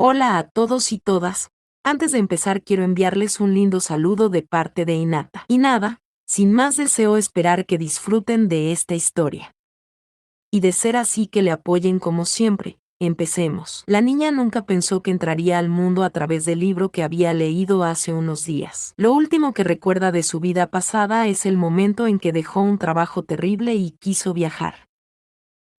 Hola a todos y todas. Antes de empezar quiero enviarles un lindo saludo de parte de Hinata. Y nada, sin más deseo esperar que disfruten de esta historia. Y de ser así que le apoyen como siempre. Empecemos. La niña nunca pensó que entraría al mundo a través del libro que había leído hace unos días. Lo último que recuerda de su vida pasada es el momento en que dejó un trabajo terrible y quiso viajar.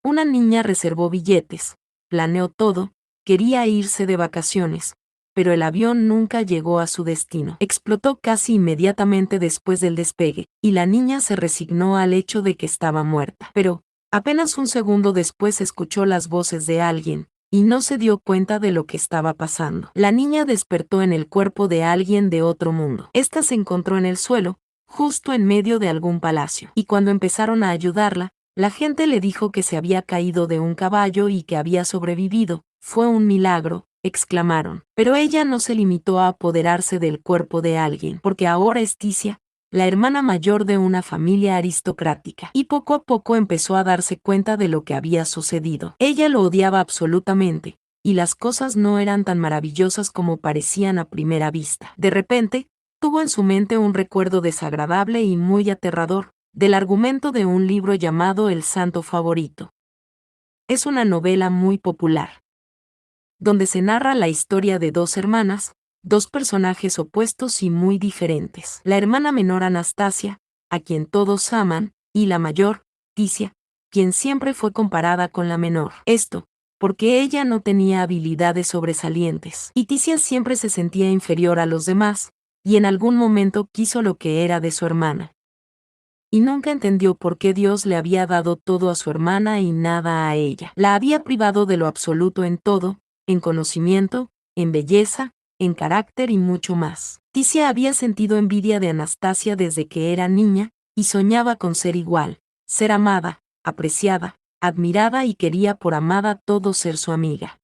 Una niña reservó billetes, planeó todo, quería irse de vacaciones, pero el avión nunca llegó a su destino. Explotó casi inmediatamente después del despegue, y la niña se resignó al hecho de que estaba muerta. Pero, apenas un segundo después escuchó las voces de alguien, y no se dio cuenta de lo que estaba pasando. La niña despertó en el cuerpo de alguien de otro mundo. Esta se encontró en el suelo, justo en medio de algún palacio, y cuando empezaron a ayudarla, la gente le dijo que se había caído de un caballo y que había sobrevivido. Fue un milagro, exclamaron. Pero ella no se limitó a apoderarse del cuerpo de alguien, porque ahora es Ticia, la hermana mayor de una familia aristocrática, y poco a poco empezó a darse cuenta de lo que había sucedido. Ella lo odiaba absolutamente, y las cosas no eran tan maravillosas como parecían a primera vista. De repente, tuvo en su mente un recuerdo desagradable y muy aterrador del argumento de un libro llamado El Santo Favorito. Es una novela muy popular, donde se narra la historia de dos hermanas, dos personajes opuestos y muy diferentes. La hermana menor Anastasia, a quien todos aman, y la mayor, Ticia, quien siempre fue comparada con la menor. Esto, porque ella no tenía habilidades sobresalientes, y Ticia siempre se sentía inferior a los demás, y en algún momento quiso lo que era de su hermana. Y nunca entendió por qué Dios le había dado todo a su hermana y nada a ella. La había privado de lo absoluto en todo, en conocimiento, en belleza, en carácter y mucho más. Ticia había sentido envidia de Anastasia desde que era niña, y soñaba con ser igual, ser amada, apreciada, admirada y quería por amada todo ser su amiga.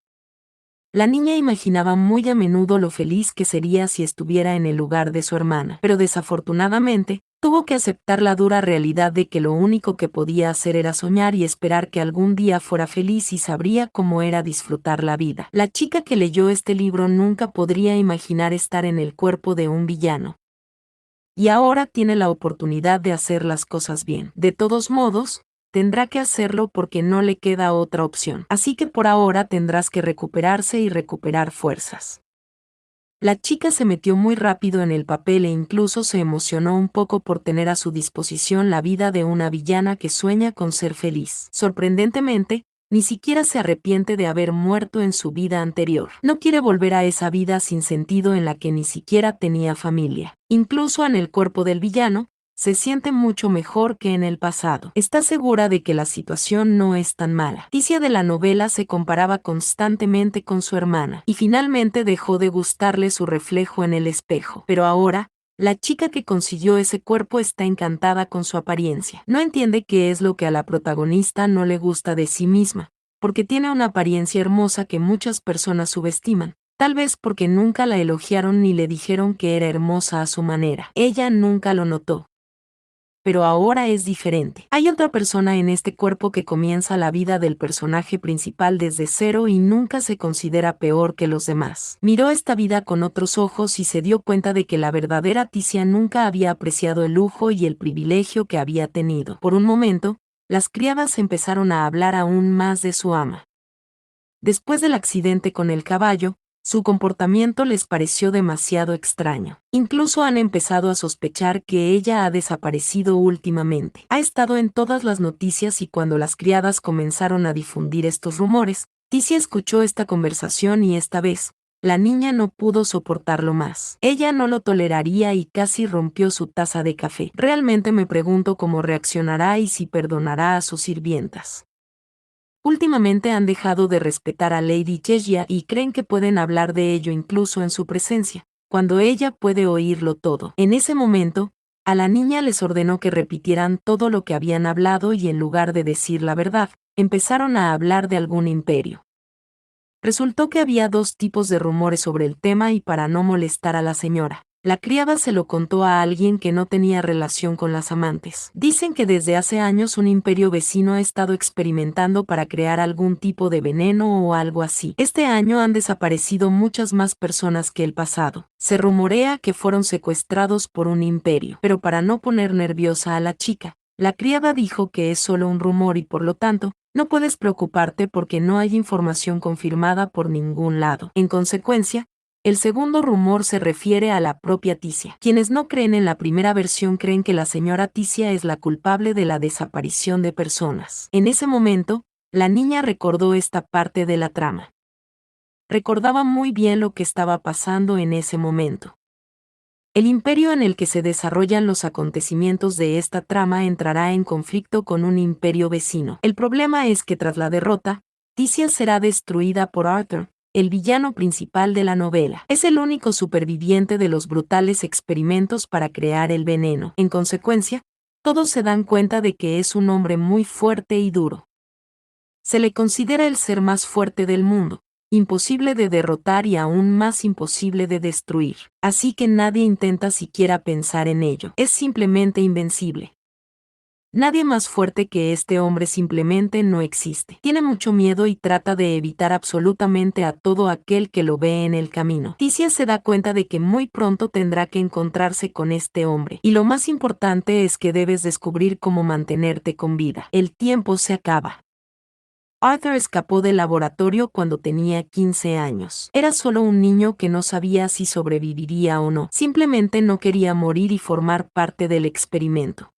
La niña imaginaba muy a menudo lo feliz que sería si estuviera en el lugar de su hermana, pero desafortunadamente, tuvo que aceptar la dura realidad de que lo único que podía hacer era soñar y esperar que algún día fuera feliz y sabría cómo era disfrutar la vida. La chica que leyó este libro nunca podría imaginar estar en el cuerpo de un villano. Y ahora tiene la oportunidad de hacer las cosas bien. De todos modos, tendrá que hacerlo porque no le queda otra opción. Así que por ahora tendrás que recuperarse y recuperar fuerzas. La chica se metió muy rápido en el papel e incluso se emocionó un poco por tener a su disposición la vida de una villana que sueña con ser feliz. Sorprendentemente, ni siquiera se arrepiente de haber muerto en su vida anterior. No quiere volver a esa vida sin sentido en la que ni siquiera tenía familia. Incluso en el cuerpo del villano, se siente mucho mejor que en el pasado. Está segura de que la situación no es tan mala. Ticia de la novela se comparaba constantemente con su hermana, y finalmente dejó de gustarle su reflejo en el espejo. Pero ahora, la chica que consiguió ese cuerpo está encantada con su apariencia. No entiende qué es lo que a la protagonista no le gusta de sí misma, porque tiene una apariencia hermosa que muchas personas subestiman. Tal vez porque nunca la elogiaron ni le dijeron que era hermosa a su manera. Ella nunca lo notó. Pero ahora es diferente. Hay otra persona en este cuerpo que comienza la vida del personaje principal desde cero y nunca se considera peor que los demás. Miró esta vida con otros ojos y se dio cuenta de que la verdadera Ticia nunca había apreciado el lujo y el privilegio que había tenido. Por un momento, las criadas empezaron a hablar aún más de su ama. Después del accidente con el caballo, su comportamiento les pareció demasiado extraño. Incluso han empezado a sospechar que ella ha desaparecido últimamente. Ha estado en todas las noticias y cuando las criadas comenzaron a difundir estos rumores, Ticia escuchó esta conversación y esta vez, la niña no pudo soportarlo más. Ella no lo toleraría y casi rompió su taza de café. Realmente me pregunto cómo reaccionará y si perdonará a sus sirvientas. Últimamente han dejado de respetar a Lady Cheshire y creen que pueden hablar de ello incluso en su presencia, cuando ella puede oírlo todo. En ese momento, a la niña les ordenó que repitieran todo lo que habían hablado y en lugar de decir la verdad, empezaron a hablar de algún imperio. Resultó que había dos tipos de rumores sobre el tema y para no molestar a la señora, La criada se lo contó a alguien que no tenía relación con las amantes. Dicen que desde hace años un imperio vecino ha estado experimentando para crear algún tipo de veneno o algo así. Este año han desaparecido muchas más personas que el pasado. Se rumorea que fueron secuestrados por un imperio. Pero para no poner nerviosa a la chica, la criada dijo que es solo un rumor y por lo tanto, no puedes preocuparte porque no hay información confirmada por ningún lado. En consecuencia, el segundo rumor se refiere a la propia Ticia. Quienes no creen en la primera versión creen que la señora Ticia es la culpable de la desaparición de personas. En ese momento, la niña recordó esta parte de la trama. Recordaba muy bien lo que estaba pasando en ese momento. El imperio en el que se desarrollan los acontecimientos de esta trama entrará en conflicto con un imperio vecino. El problema es que tras la derrota, Ticia será destruida por Arthur, el villano principal de la novela. Es el único superviviente de los brutales experimentos para crear el veneno. En consecuencia, todos se dan cuenta de que es un hombre muy fuerte y duro. Se le considera el ser más fuerte del mundo, imposible de derrotar y aún más imposible de destruir. Así que nadie intenta siquiera pensar en ello. Es simplemente invencible. Nadie más fuerte que este hombre simplemente no existe. Tiene mucho miedo y trata de evitar absolutamente a todo aquel que lo ve en el camino. Ticia se da cuenta de que muy pronto tendrá que encontrarse con este hombre. Y lo más importante es que debes descubrir cómo mantenerte con vida. El tiempo se acaba. Arthur escapó del laboratorio cuando tenía 15 años. Era solo un niño que no sabía si sobreviviría o no. Simplemente no quería morir y formar parte del experimento.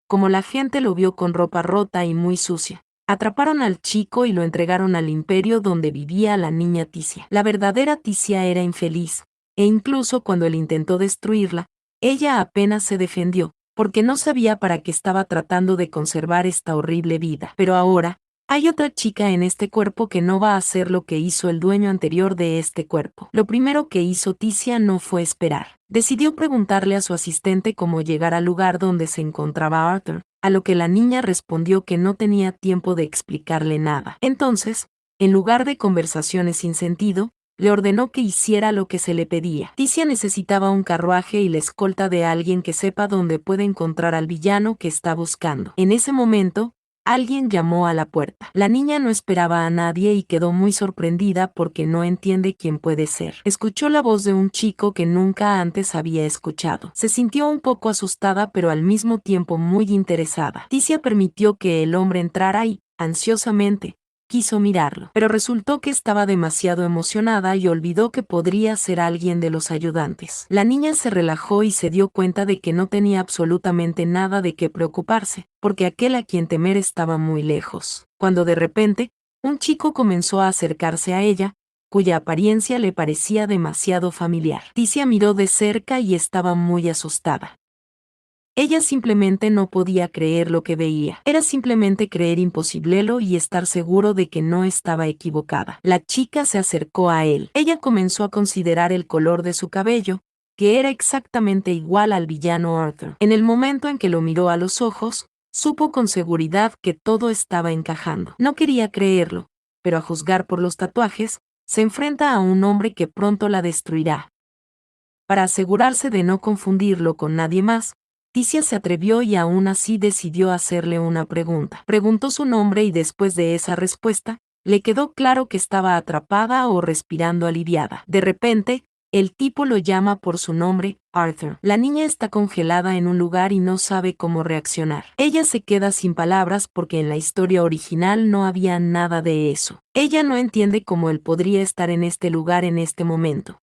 Como la gente lo vio con ropa rota y muy sucia, atraparon al chico y lo entregaron al imperio donde vivía la niña Ticia. La verdadera Ticia era infeliz, e incluso cuando él intentó destruirla, ella apenas se defendió, porque no sabía para qué estaba tratando de conservar esta horrible vida. Pero ahora, hay otra chica en este cuerpo que no va a hacer lo que hizo el dueño anterior de este cuerpo. Lo primero que hizo Ticia no fue esperar. Decidió preguntarle a su asistente cómo llegar al lugar donde se encontraba Arthur, a lo que la niña respondió que no tenía tiempo de explicarle nada. Entonces, en lugar de conversaciones sin sentido, le ordenó que hiciera lo que se le pedía. Ticia necesitaba un carruaje y la escolta de alguien que sepa dónde puede encontrar al villano que está buscando. En ese momento, alguien llamó a la puerta. La niña no esperaba a nadie y quedó muy sorprendida porque no entiende quién puede ser. Escuchó la voz de un chico que nunca antes había escuchado. Se sintió un poco asustada pero al mismo tiempo muy interesada. Ticia permitió que el hombre entrara y, ansiosamente, quiso mirarlo, pero resultó que estaba demasiado emocionada y olvidó que podría ser alguien de los ayudantes. La niña se relajó y se dio cuenta de que no tenía absolutamente nada de qué preocuparse, porque aquel a quien temer estaba muy lejos. Cuando de repente, un chico comenzó a acercarse a ella, cuya apariencia le parecía demasiado familiar. Ticia miró de cerca y estaba muy asustada. Ella simplemente no podía creer lo que veía. Era simplemente creer imposible y estar seguro de que no estaba equivocada. La chica se acercó a él. Ella comenzó a considerar el color de su cabello, que era exactamente igual al villano Arthur. En el momento en que lo miró a los ojos, supo con seguridad que todo estaba encajando. No quería creerlo, pero a juzgar por los tatuajes, se enfrenta a un hombre que pronto la destruirá. Para asegurarse de no confundirlo con nadie más, Ticia se atrevió y aún así decidió hacerle una pregunta. Preguntó su nombre y después de esa respuesta, le quedó claro que estaba atrapada o respirando aliviada. De repente, el tipo lo llama por su nombre, Arthur. La niña está congelada en un lugar y no sabe cómo reaccionar. Ella se queda sin palabras porque en la historia original no había nada de eso. Ella no entiende cómo él podría estar en este lugar en este momento.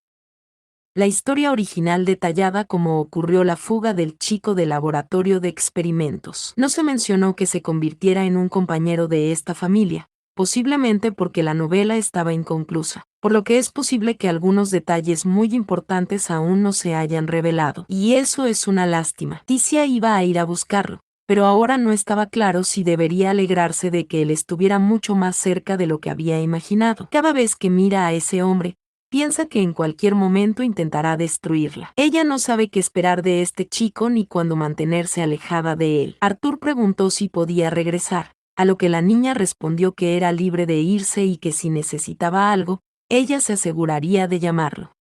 La historia original detallada cómo ocurrió la fuga del chico del laboratorio de experimentos. No se mencionó que se convirtiera en un compañero de esta familia, posiblemente porque la novela estaba inconclusa, por lo que es posible que algunos detalles muy importantes aún no se hayan revelado. Y eso es una lástima. Ticia iba a ir a buscarlo, pero ahora no estaba claro si debería alegrarse de que él estuviera mucho más cerca de lo que había imaginado. Cada vez que mira a ese hombre, piensa que en cualquier momento intentará destruirla. Ella no sabe qué esperar de este chico ni cuándo mantenerse alejada de él. Arthur preguntó si podía regresar, a lo que la niña respondió que era libre de irse y que si necesitaba algo, ella se aseguraría de llamarlo.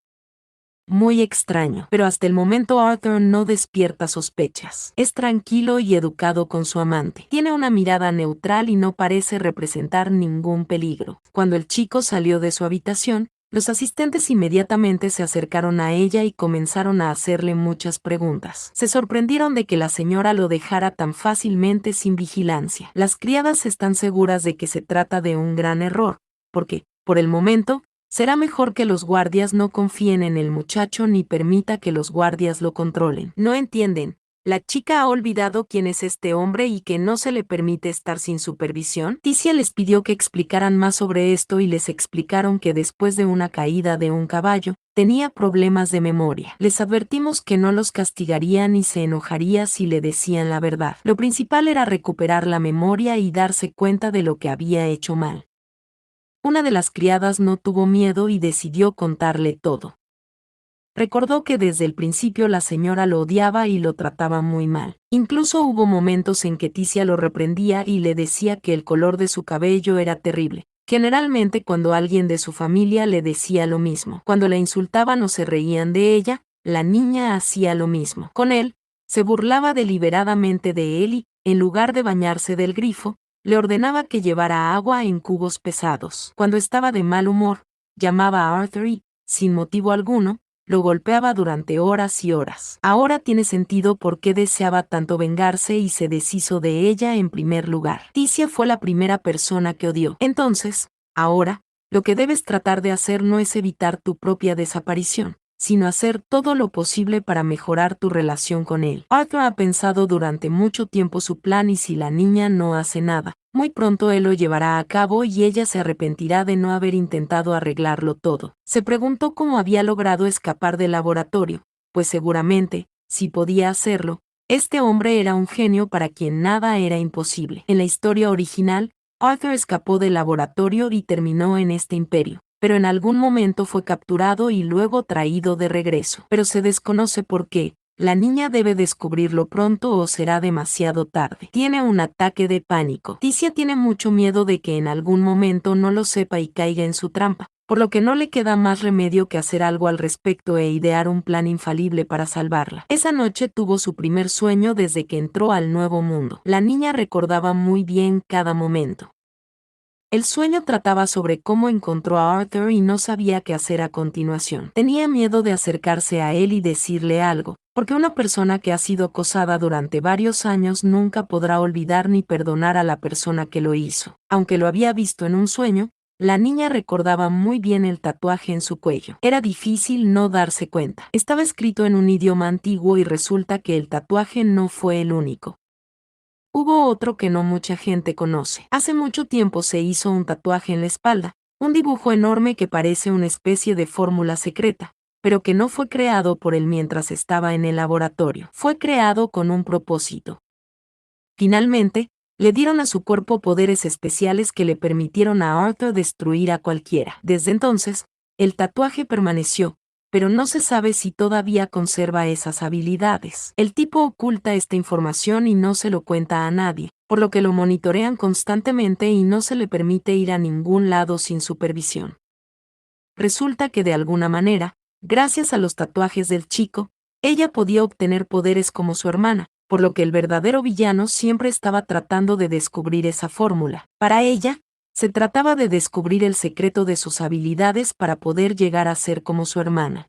muy extraño, pero hasta el momento Arthur no despierta sospechas. Es tranquilo y educado con su amante. Tiene una mirada neutral y no parece representar ningún peligro. Cuando el chico salió de su habitación, los asistentes inmediatamente se acercaron a ella y comenzaron a hacerle muchas preguntas. Se sorprendieron de que la señora lo dejara tan fácilmente sin vigilancia. Las criadas están seguras de que se trata de un gran error, porque, por el momento, será mejor que los guardias no confíen en el muchacho ni permita que los guardias lo controlen. No entienden. ¿La chica ha olvidado quién es este hombre y que no se le permite estar sin supervisión? Ticia les pidió que explicaran más sobre esto y les explicaron que después de una caída de un caballo, tenía problemas de memoria. Les advertimos que no los castigaría ni se enojaría si le decían la verdad. Lo principal era recuperar la memoria y darse cuenta de lo que había hecho mal. Una de las criadas no tuvo miedo y decidió contarle todo. Recordó que desde el principio la señora lo odiaba y lo trataba muy mal. Incluso hubo momentos en que Ticia lo reprendía y le decía que el color de su cabello era terrible. Generalmente cuando alguien de su familia le decía lo mismo. Cuando la insultaban o se reían de ella, la niña hacía lo mismo. Con él, se burlaba deliberadamente de él y, en lugar de bañarse del grifo, le ordenaba que llevara agua en cubos pesados. Cuando estaba de mal humor, llamaba a Arthur y, sin motivo alguno, lo golpeaba durante horas y horas. Ahora tiene sentido por qué deseaba tanto vengarse y se deshizo de ella en primer lugar. Ticia fue la primera persona que odió. Entonces, ahora, lo que debes tratar de hacer no es evitar tu propia desaparición, sino hacer todo lo posible para mejorar tu relación con él. Arthur ha pensado durante mucho tiempo su plan y si la niña no hace nada, muy pronto él lo llevará a cabo y ella se arrepentirá de no haber intentado arreglarlo todo. Se preguntó cómo había logrado escapar del laboratorio, pues seguramente, si podía hacerlo, este hombre era un genio para quien nada era imposible. En la historia original, Arthur escapó del laboratorio y terminó en este imperio, pero en algún momento fue capturado y luego traído de regreso. Pero se desconoce por qué. La niña debe descubrirlo pronto o será demasiado tarde. Tiene un ataque de pánico. Ticia tiene mucho miedo de que en algún momento no lo sepa y caiga en su trampa, por lo que no le queda más remedio que hacer algo al respecto e idear un plan infalible para salvarla. Esa noche tuvo su primer sueño desde que entró al nuevo mundo. La niña recordaba muy bien cada momento. El sueño trataba sobre cómo encontró a Arthur y no sabía qué hacer a continuación. Tenía miedo de acercarse a él y decirle algo, porque una persona que ha sido acosada durante varios años nunca podrá olvidar ni perdonar a la persona que lo hizo. Aunque lo había visto en un sueño, la niña recordaba muy bien el tatuaje en su cuello. Era difícil no darse cuenta. Estaba escrito en un idioma antiguo y resulta que el tatuaje no fue el único. Hubo otro que no mucha gente conoce. Hace mucho tiempo se hizo un tatuaje en la espalda, un dibujo enorme que parece una especie de fórmula secreta, pero que no fue creado por él mientras estaba en el laboratorio. Fue creado con un propósito. Finalmente, le dieron a su cuerpo poderes especiales que le permitieron a Arthur destruir a cualquiera. Desde entonces, el tatuaje permaneció, pero no se sabe si todavía conserva esas habilidades. El tipo oculta esta información y no se lo cuenta a nadie, por lo que lo monitorean constantemente y no se le permite ir a ningún lado sin supervisión. Resulta que de alguna manera, gracias a los tatuajes del chico, ella podía obtener poderes como su hermana, por lo que el verdadero villano siempre estaba tratando de descubrir esa fórmula. Para ella, se trataba de descubrir el secreto de sus habilidades para poder llegar a ser como su hermana.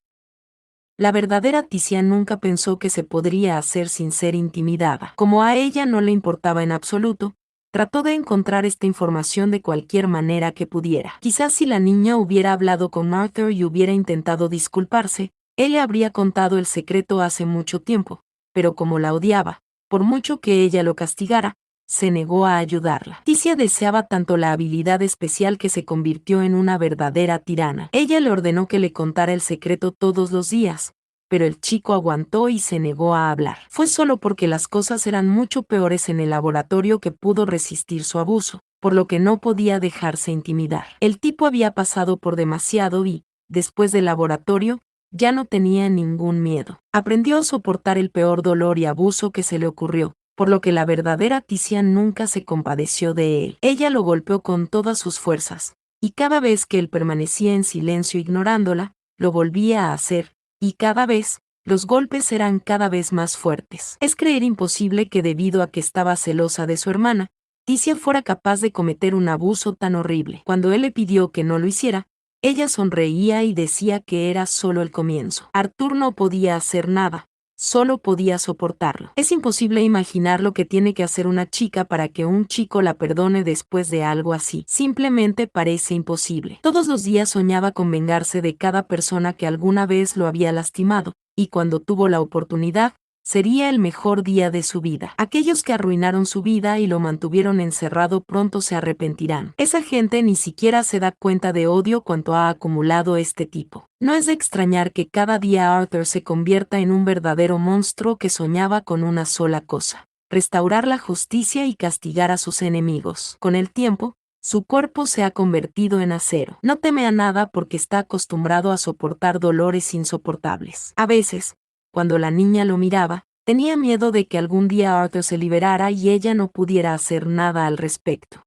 La verdadera Ticia nunca pensó que se podría hacer sin ser intimidada. Como a ella no le importaba en absoluto, trató de encontrar esta información de cualquier manera que pudiera. Quizás si la niña hubiera hablado con Arthur y hubiera intentado disculparse, ella habría contado el secreto hace mucho tiempo, pero como la odiaba, por mucho que ella lo castigara, se negó a ayudarla. Ticia deseaba tanto la habilidad especial que se convirtió en una verdadera tirana. Ella le ordenó que le contara el secreto todos los días, pero el chico aguantó y se negó a hablar. Fue solo porque las cosas eran mucho peores en el laboratorio que pudo resistir su abuso, por lo que no podía dejarse intimidar. El tipo había pasado por demasiado y, después del laboratorio, ya no tenía ningún miedo. Aprendió a soportar el peor dolor y abuso que se le ocurrió, por lo que la verdadera Ticia nunca se compadeció de él. Ella lo golpeó con todas sus fuerzas, y cada vez que él permanecía en silencio ignorándola, lo volvía a hacer, y cada vez, los golpes eran cada vez más fuertes. Es creer imposible que debido a que estaba celosa de su hermana, Ticia fuera capaz de cometer un abuso tan horrible. Cuando él le pidió que no lo hiciera, ella sonreía y decía que era solo el comienzo. Arthur no podía hacer nada, solo podía soportarlo. Es imposible imaginar lo que tiene que hacer una chica para que un chico la perdone después de algo así. Simplemente parece imposible. Todos los días soñaba con vengarse de cada persona que alguna vez lo había lastimado, y cuando tuvo la oportunidad, sería el mejor día de su vida. Aquellos que arruinaron su vida y lo mantuvieron encerrado pronto se arrepentirán. Esa gente ni siquiera se da cuenta de odio cuanto ha acumulado este tipo. No es de extrañar que cada día Arthur se convierta en un verdadero monstruo que soñaba con una sola cosa: restaurar la justicia y castigar a sus enemigos. Con el tiempo, su cuerpo se ha convertido en acero. No teme a nada porque está acostumbrado a soportar dolores insoportables. A veces, cuando la niña lo miraba, tenía miedo de que algún día Arthur se liberara y ella no pudiera hacer nada al respecto.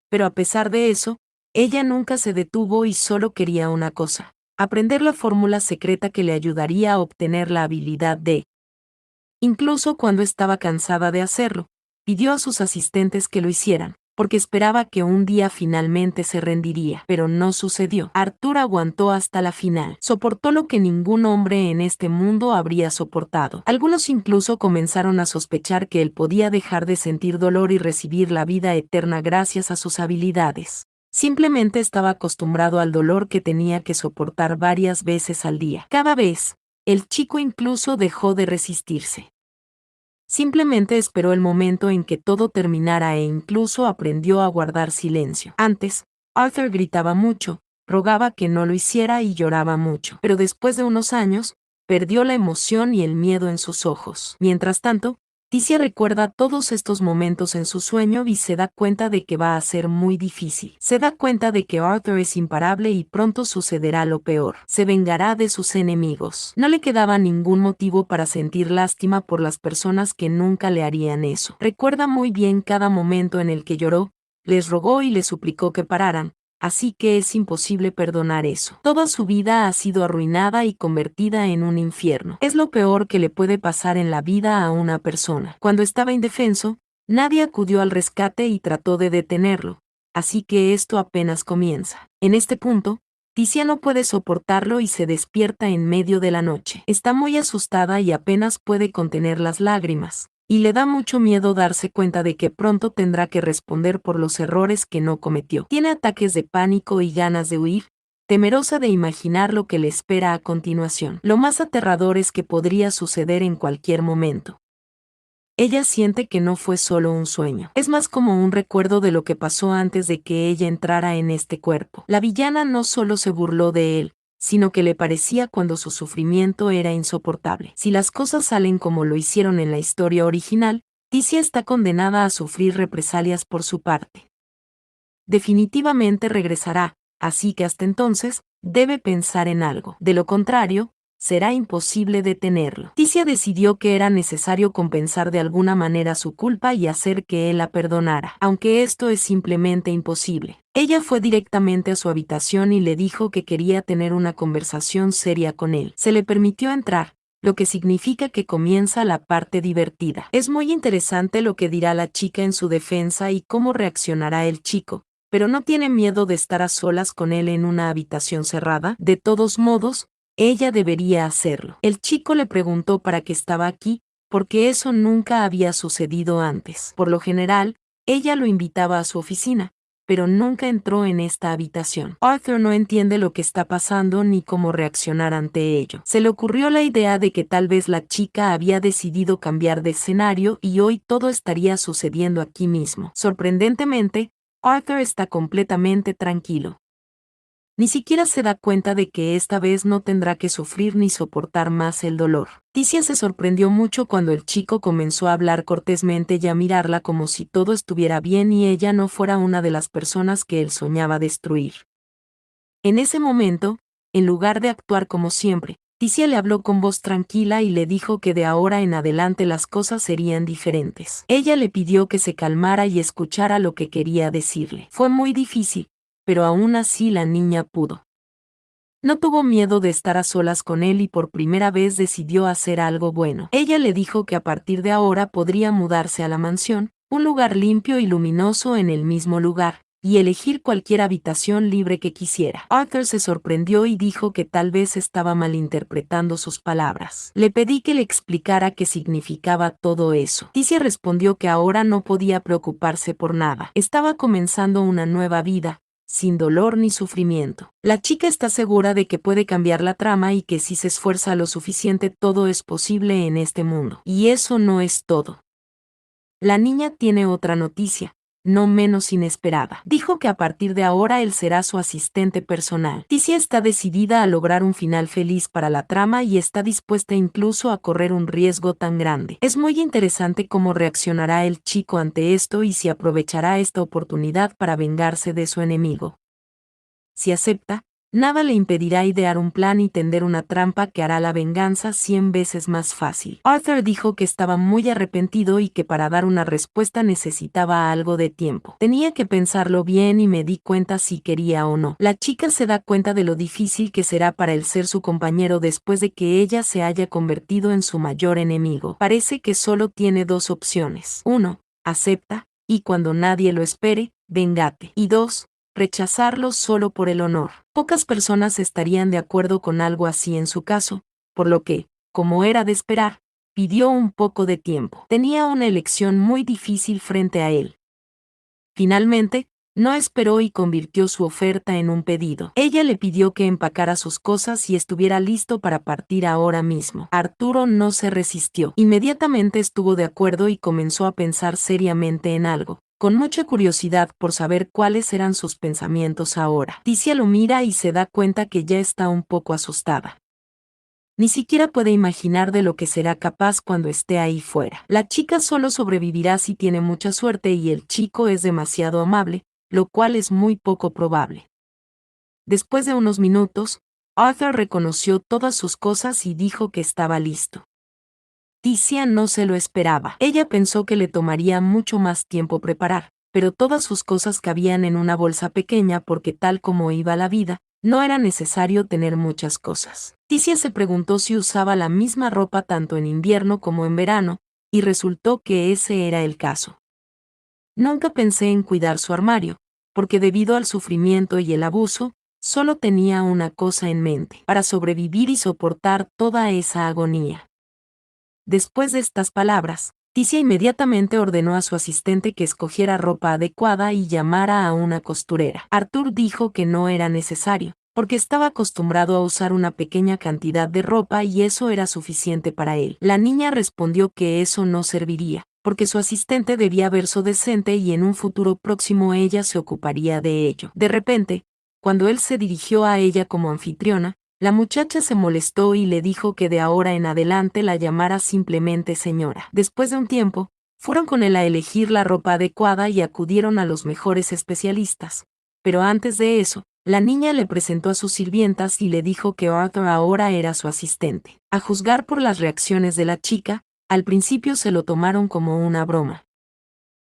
Pero a pesar de eso, ella nunca se detuvo y solo quería una cosa: aprender la fórmula secreta que le ayudaría a obtener la habilidad de. Incluso cuando estaba cansada de hacerlo, pidió a sus asistentes que lo hicieran, porque esperaba que un día finalmente se rendiría. Pero no sucedió. Arthur aguantó hasta la final. Soportó lo que ningún hombre en este mundo habría soportado. Algunos incluso comenzaron a sospechar que él podía dejar de sentir dolor y recibir la vida eterna gracias a sus habilidades. Simplemente estaba acostumbrado al dolor que tenía que soportar varias veces al día. Cada vez, el chico incluso dejó de resistirse. Simplemente esperó el momento en que todo terminara e incluso aprendió a guardar silencio. Antes, Arthur gritaba mucho, rogaba que no lo hiciera y lloraba mucho. Pero después de unos años, perdió la emoción y el miedo en sus ojos. Mientras tanto, Ticia recuerda todos estos momentos en su sueño y se da cuenta de que va a ser muy difícil. Se da cuenta de que Arthur es imparable y pronto sucederá lo peor. Se vengará de sus enemigos. No le quedaba ningún motivo para sentir lástima por las personas que nunca le harían eso. Recuerda muy bien cada momento en el que lloró, les rogó y les suplicó que pararan. Así que es imposible perdonar eso. Toda su vida ha sido arruinada y convertida en un infierno. Es lo peor que le puede pasar en la vida a una persona. Cuando estaba indefenso, nadie acudió al rescate y trató de detenerlo. Así que esto apenas comienza. En este punto, Ticia no puede soportarlo y se despierta en medio de la noche. Está muy asustada y apenas puede contener las lágrimas. Y le da mucho miedo darse cuenta de que pronto tendrá que responder por los errores que no cometió. Tiene ataques de pánico y ganas de huir, temerosa de imaginar lo que le espera a continuación. Lo más aterrador es que podría suceder en cualquier momento. Ella siente que no fue solo un sueño. Es más como un recuerdo de lo que pasó antes de que ella entrara en este cuerpo. La villana no solo se burló de él, sino que le parecía cuando su sufrimiento era insoportable. Si las cosas salen como lo hicieron en la historia original, Ticia está condenada a sufrir represalias por su parte. Definitivamente regresará, así que hasta entonces, debe pensar en algo. De lo contrario, será imposible detenerlo. Ticia decidió que era necesario compensar de alguna manera su culpa y hacer que él la perdonara, aunque esto es simplemente imposible. Ella fue directamente a su habitación y le dijo que quería tener una conversación seria con él. Se le permitió entrar, lo que significa que comienza la parte divertida. Es muy interesante lo que dirá la chica en su defensa y cómo reaccionará el chico, pero no tiene miedo de estar a solas con él en una habitación cerrada. De todos modos, ella debería hacerlo. El chico le preguntó para qué estaba aquí, porque eso nunca había sucedido antes. Por lo general, ella lo invitaba a su oficina, pero nunca entró en esta habitación. Arthur no entiende lo que está pasando ni cómo reaccionar ante ello. Se le ocurrió la idea de que tal vez la chica había decidido cambiar de escenario y hoy todo estaría sucediendo aquí mismo. Sorprendentemente, Arthur está completamente tranquilo. Ni siquiera se da cuenta de que esta vez no tendrá que sufrir ni soportar más el dolor. Ticia se sorprendió mucho cuando el chico comenzó a hablar cortésmente y a mirarla como si todo estuviera bien y ella no fuera una de las personas que él soñaba destruir. En ese momento, en lugar de actuar como siempre, Ticia le habló con voz tranquila y le dijo que de ahora en adelante las cosas serían diferentes. Ella le pidió que se calmara y escuchara lo que quería decirle. Fue muy difícil, pero aún así la niña pudo. No tuvo miedo de estar a solas con él y por primera vez decidió hacer algo bueno. Ella le dijo que a partir de ahora podría mudarse a la mansión, un lugar limpio y luminoso en el mismo lugar, y elegir cualquier habitación libre que quisiera. Arthur se sorprendió y dijo que tal vez estaba malinterpretando sus palabras. Le pedí que le explicara qué significaba todo eso. Ticia respondió que ahora no podía preocuparse por nada. Estaba comenzando una nueva vida, sin dolor ni sufrimiento. La chica está segura de que puede cambiar la trama y que si se esfuerza lo suficiente todo es posible en este mundo. Y eso no es todo. La niña tiene otra noticia, no menos inesperada. Dijo que a partir de ahora él será su asistente personal. Ticia está decidida a lograr un final feliz para la trama y está dispuesta incluso a correr un riesgo tan grande. Es muy interesante cómo reaccionará el chico ante esto y si aprovechará esta oportunidad para vengarse de su enemigo. Si acepta, nada le impedirá idear un plan y tender una trampa que hará la venganza 100 veces más fácil. Arthur dijo que estaba muy arrepentido y que para dar una respuesta necesitaba algo de tiempo. Tenía que pensarlo bien y me di cuenta si quería o no. La chica se da cuenta de lo difícil que será para él ser su compañero después de que ella se haya convertido en su mayor enemigo. Parece que solo tiene dos opciones. 1. Acepta, y cuando nadie lo espere, véngate. Y 2. Rechazarlo solo por el honor. Pocas personas estarían de acuerdo con algo así en su caso, por lo que, como era de esperar, pidió un poco de tiempo. Tenía una elección muy difícil frente a él. Finalmente, no esperó y convirtió su oferta en un pedido. Ella le pidió que empacara sus cosas y estuviera listo para partir ahora mismo. Arturo no se resistió. Inmediatamente estuvo de acuerdo y comenzó a pensar seriamente en algo, con mucha curiosidad por saber cuáles eran sus pensamientos ahora. Ticia lo mira y se da cuenta que ya está un poco asustada. Ni siquiera puede imaginar de lo que será capaz cuando esté ahí fuera. La chica solo sobrevivirá si tiene mucha suerte y el chico es demasiado amable, lo cual es muy poco probable. Después de unos minutos, Arthur reconoció todas sus cosas y dijo que estaba listo. Ticia no se lo esperaba. Ella pensó que le tomaría mucho más tiempo preparar, pero todas sus cosas cabían en una bolsa pequeña porque tal como iba la vida, no era necesario tener muchas cosas. Ticia se preguntó si usaba la misma ropa tanto en invierno como en verano, y resultó que ese era el caso. Nunca pensé en cuidar su armario, porque debido al sufrimiento y el abuso, solo tenía una cosa en mente, para sobrevivir y soportar toda esa agonía. Después de estas palabras, Ticia inmediatamente ordenó a su asistente que escogiera ropa adecuada y llamara a una costurera. Arthur dijo que no era necesario, porque estaba acostumbrado a usar una pequeña cantidad de ropa y eso era suficiente para él. La niña respondió que eso no serviría, porque su asistente debía verse decente y en un futuro próximo ella se ocuparía de ello. De repente, cuando él se dirigió a ella como anfitriona, la muchacha se molestó y le dijo que de ahora en adelante la llamara simplemente señora. Después de un tiempo, fueron con él a elegir la ropa adecuada y acudieron a los mejores especialistas. Pero antes de eso, la niña le presentó a sus sirvientas y le dijo que Arthur ahora era su asistente. A juzgar por las reacciones de la chica, al principio se lo tomaron como una broma.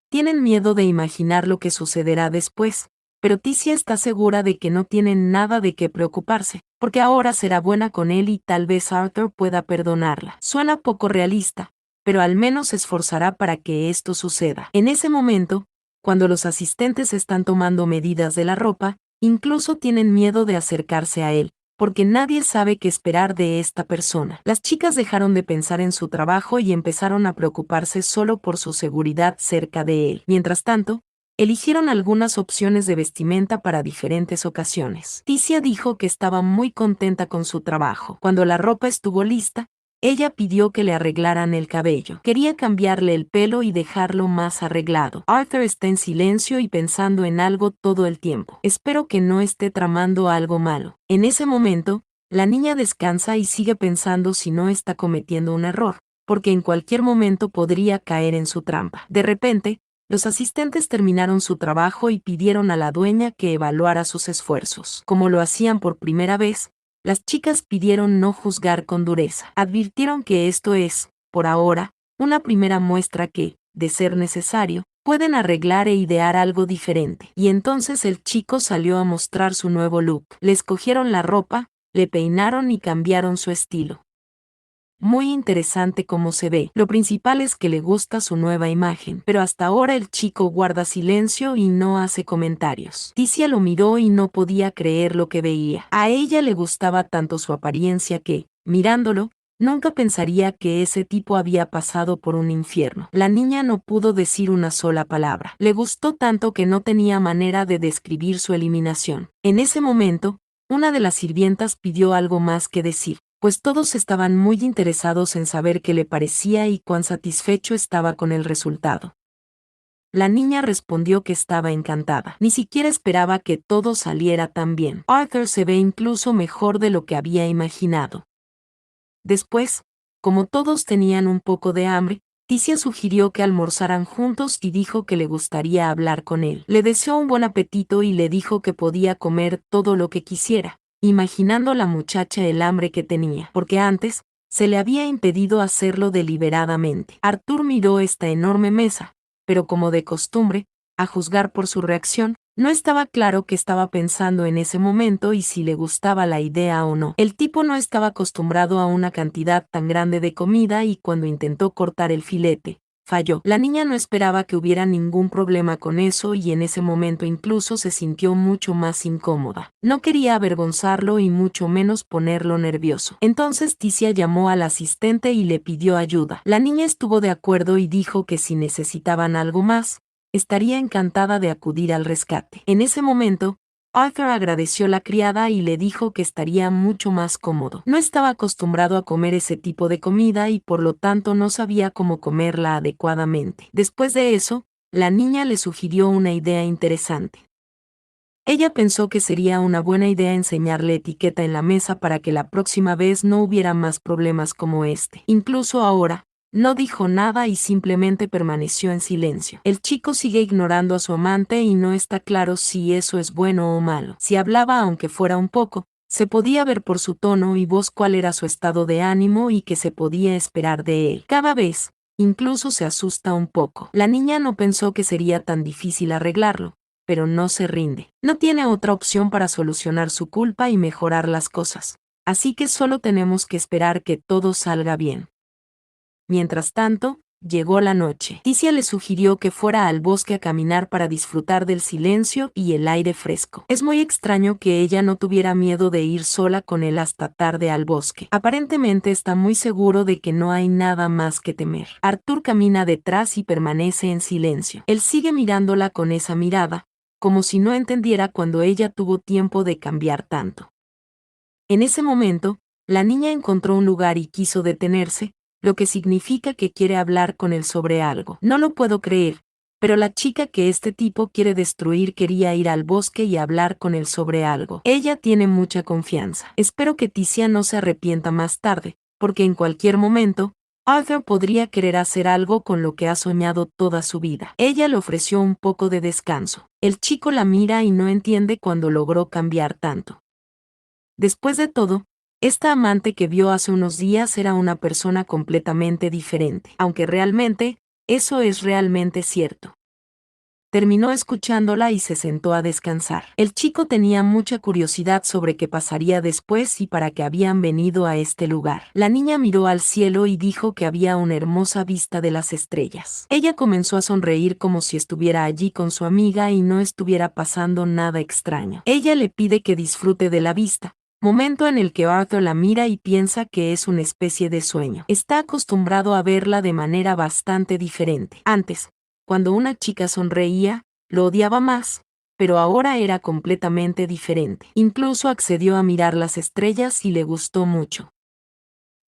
Tienen miedo de imaginar lo que sucederá después, pero Ticia está segura de que no tienen nada de qué preocuparse, porque ahora será buena con él y tal vez Arthur pueda perdonarla. Suena poco realista, pero al menos se esforzará para que esto suceda. En ese momento, cuando los asistentes están tomando medidas de la ropa, incluso tienen miedo de acercarse a él, porque nadie sabe qué esperar de esta persona. Las chicas dejaron de pensar en su trabajo y empezaron a preocuparse solo por su seguridad cerca de él. Mientras tanto, eligieron algunas opciones de vestimenta para diferentes ocasiones. Ticia dijo que estaba muy contenta con su trabajo. Cuando la ropa estuvo lista, ella pidió que le arreglaran el cabello. Quería cambiarle el pelo y dejarlo más arreglado. Arthur está en silencio y pensando en algo todo el tiempo. Espero que no esté tramando algo malo. En ese momento, la niña descansa y sigue pensando si no está cometiendo un error, porque en cualquier momento podría caer en su trampa. De repente, los asistentes terminaron su trabajo y pidieron a la dueña que evaluara sus esfuerzos. Como lo hacían por primera vez, las chicas pidieron no juzgar con dureza. Advirtieron que esto es, por ahora, una primera muestra que, de ser necesario, pueden arreglar e idear algo diferente. Y entonces el chico salió a mostrar su nuevo look. Le escogieron la ropa, le peinaron y cambiaron su estilo. Muy interesante como se ve. Lo principal es que le gusta su nueva imagen, pero hasta ahora el chico guarda silencio y no hace comentarios. Ticia lo miró y no podía creer lo que veía. A ella le gustaba tanto su apariencia que, mirándolo, nunca pensaría que ese tipo había pasado por un infierno. La niña no pudo decir una sola palabra. Le gustó tanto que no tenía manera de describir su eliminación. En ese momento, una de las sirvientas pidió algo más que decir, pues todos estaban muy interesados en saber qué le parecía y cuán satisfecho estaba con el resultado. La niña respondió que estaba encantada. Ni siquiera esperaba que todo saliera tan bien. Arthur se ve incluso mejor de lo que había imaginado. Después, como todos tenían un poco de hambre, Ticia sugirió que almorzaran juntos y dijo que le gustaría hablar con él. Le deseó un buen apetito y le dijo que podía comer todo lo que quisiera, imaginando la muchacha el hambre que tenía, porque antes se le había impedido hacerlo deliberadamente. Arthur miró esta enorme mesa, pero como de costumbre, a juzgar por su reacción, no estaba claro qué estaba pensando en ese momento y si le gustaba la idea o no. El tipo no estaba acostumbrado a una cantidad tan grande de comida y cuando intentó cortar el filete, falló. La niña no esperaba que hubiera ningún problema con eso y en ese momento incluso se sintió mucho más incómoda. No quería avergonzarlo y mucho menos ponerlo nervioso. Entonces Ticia llamó al asistente y le pidió ayuda. La niña estuvo de acuerdo y dijo que si necesitaban algo más, estaría encantada de acudir al rescate. En ese momento, Arthur agradeció a la criada y le dijo que estaría mucho más cómodo. No estaba acostumbrado a comer ese tipo de comida y por lo tanto no sabía cómo comerla adecuadamente. Después de eso, la niña le sugirió una idea interesante. Ella pensó que sería una buena idea enseñarle etiqueta en la mesa para que la próxima vez no hubiera más problemas como este. Incluso ahora, no dijo nada y simplemente permaneció en silencio. El chico sigue ignorando a su amante y no está claro si eso es bueno o malo. Si hablaba aunque fuera un poco, se podía ver por su tono y voz cuál era su estado de ánimo y qué se podía esperar de él. Cada vez, incluso se asusta un poco. La niña no pensó que sería tan difícil arreglarlo, pero no se rinde. No tiene otra opción para solucionar su culpa y mejorar las cosas. Así que solo tenemos que esperar que todo salga bien. Mientras tanto, llegó la noche. Ticia le sugirió que fuera al bosque a caminar para disfrutar del silencio y el aire fresco. Es muy extraño que ella no tuviera miedo de ir sola con él hasta tarde al bosque. Aparentemente está muy seguro de que no hay nada más que temer. Arthur camina detrás y permanece en silencio. Él sigue mirándola con esa mirada, como si no entendiera cuando ella tuvo tiempo de cambiar tanto. En ese momento, la niña encontró un lugar y quiso detenerse, lo que significa que quiere hablar con él sobre algo. No lo puedo creer, pero la chica que este tipo quiere destruir quería ir al bosque y hablar con él sobre algo. Ella tiene mucha confianza. Espero que Ticia no se arrepienta más tarde, porque en cualquier momento, Arthur podría querer hacer algo con lo que ha soñado toda su vida. Ella le ofreció un poco de descanso. El chico la mira y no entiende cuándo logró cambiar tanto. Después de todo, esta amante que vio hace unos días era una persona completamente diferente, aunque realmente, eso es realmente cierto. Terminó escuchándola y se sentó a descansar. El chico tenía mucha curiosidad sobre qué pasaría después y para qué habían venido a este lugar. La niña miró al cielo y dijo que había una hermosa vista de las estrellas. Ella comenzó a sonreír como si estuviera allí con su amiga y no estuviera pasando nada extraño. Ella le pide que disfrute de la vista, momento en el que Arthur la mira y piensa que es una especie de sueño. Está acostumbrado a verla de manera bastante diferente. Antes, cuando una chica sonreía, lo odiaba más, pero ahora era completamente diferente. Incluso accedió a mirar las estrellas y le gustó mucho.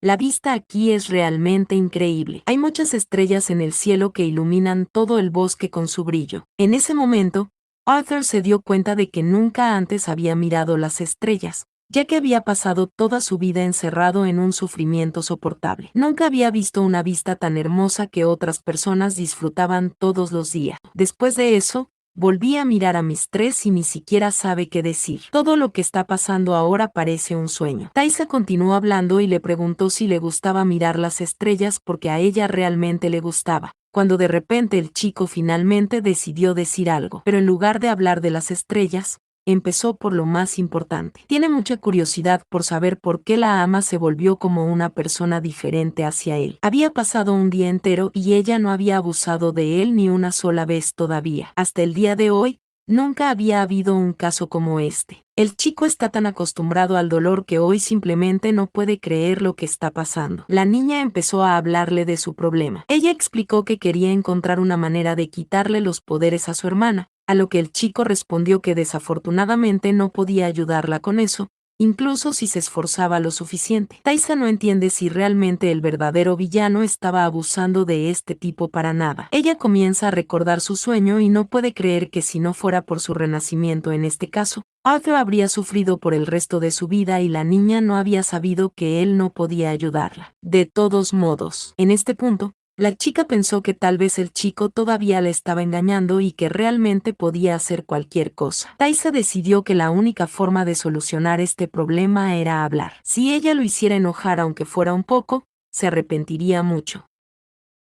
La vista aquí es realmente increíble. Hay muchas estrellas en el cielo que iluminan todo el bosque con su brillo. En ese momento, Arthur se dio cuenta de que nunca antes había mirado las estrellas, ya que había pasado toda su vida encerrado en un sufrimiento soportable. Nunca había visto una vista tan hermosa que otras personas disfrutaban todos los días. Después de eso, volví a mirar a mis tres y ni siquiera sabe qué decir. Todo lo que está pasando ahora parece un sueño. Taisa continuó hablando y le preguntó si le gustaba mirar las estrellas porque a ella realmente le gustaba, cuando de repente el chico finalmente decidió decir algo. Pero en lugar de hablar de las estrellas, empezó por lo más importante. Tiene mucha curiosidad por saber por qué la ama se volvió como una persona diferente hacia él. Había pasado un día entero y ella no había abusado de él ni una sola vez todavía. Hasta el día de hoy, nunca había habido un caso como este. El chico está tan acostumbrado al dolor que hoy simplemente no puede creer lo que está pasando. La niña empezó a hablarle de su problema. Ella explicó que quería encontrar una manera de quitarle los poderes a su hermana, a lo que el chico respondió que desafortunadamente no podía ayudarla con eso, incluso si se esforzaba lo suficiente. Taisa no entiende si realmente el verdadero villano estaba abusando de este tipo para nada. Ella comienza a recordar su sueño y no puede creer que si no fuera por su renacimiento en este caso, Arthur habría sufrido por el resto de su vida y la niña no había sabido que él no podía ayudarla. De todos modos, en este punto, la chica pensó que tal vez el chico todavía la estaba engañando y que realmente podía hacer cualquier cosa. Taisa decidió que la única forma de solucionar este problema era hablar. Si ella lo hiciera enojar aunque fuera un poco, se arrepentiría mucho.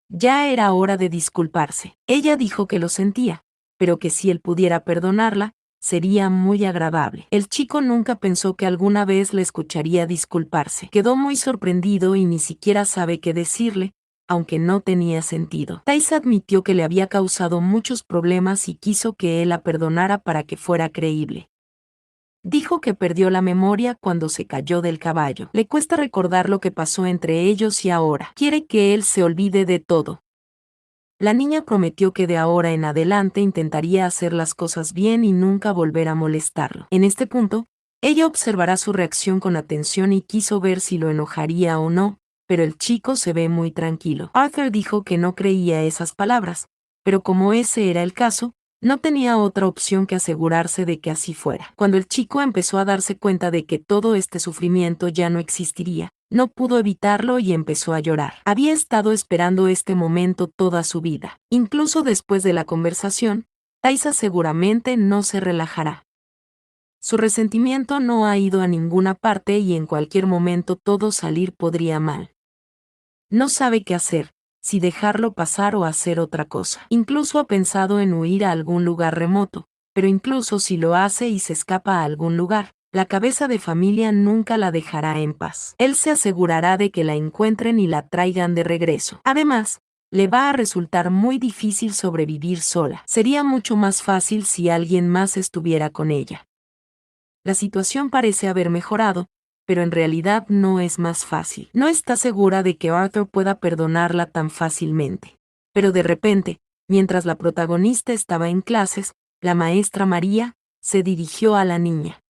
Ya era hora de disculparse. Ella dijo que lo sentía, pero que si él pudiera perdonarla, sería muy agradable. El chico nunca pensó que alguna vez le escucharía disculparse. Quedó muy sorprendido y ni siquiera sabe qué decirle, aunque no tenía sentido. Taisa admitió que le había causado muchos problemas y quiso que él la perdonara para que fuera creíble. Dijo que perdió la memoria cuando se cayó del caballo. Le cuesta recordar lo que pasó entre ellos y ahora. Quiere que él se olvide de todo. La niña prometió que de ahora en adelante intentaría hacer las cosas bien y nunca volver a molestarlo. En este punto, ella observará su reacción con atención y quiso ver si lo enojaría o no, pero el chico se ve muy tranquilo. Arthur dijo que no creía esas palabras, pero como ese era el caso, no tenía otra opción que asegurarse de que así fuera. Cuando el chico empezó a darse cuenta de que todo este sufrimiento ya no existiría, no pudo evitarlo y empezó a llorar. Había estado esperando este momento toda su vida. Incluso después de la conversación, Taisa seguramente no se relajará. Su resentimiento no ha ido a ninguna parte y en cualquier momento todo salir podría mal. No sabe qué hacer, si dejarlo pasar o hacer otra cosa. Incluso ha pensado en huir a algún lugar remoto, pero incluso si lo hace y se escapa a algún lugar, la cabeza de familia nunca la dejará en paz. Él se asegurará de que la encuentren y la traigan de regreso. Además, le va a resultar muy difícil sobrevivir sola. Sería mucho más fácil si alguien más estuviera con ella. La situación parece haber mejorado, pero en realidad no es más fácil. No está segura de que Arthur pueda perdonarla tan fácilmente. Pero de repente, mientras la protagonista estaba en clases, la maestra María se dirigió a la niña.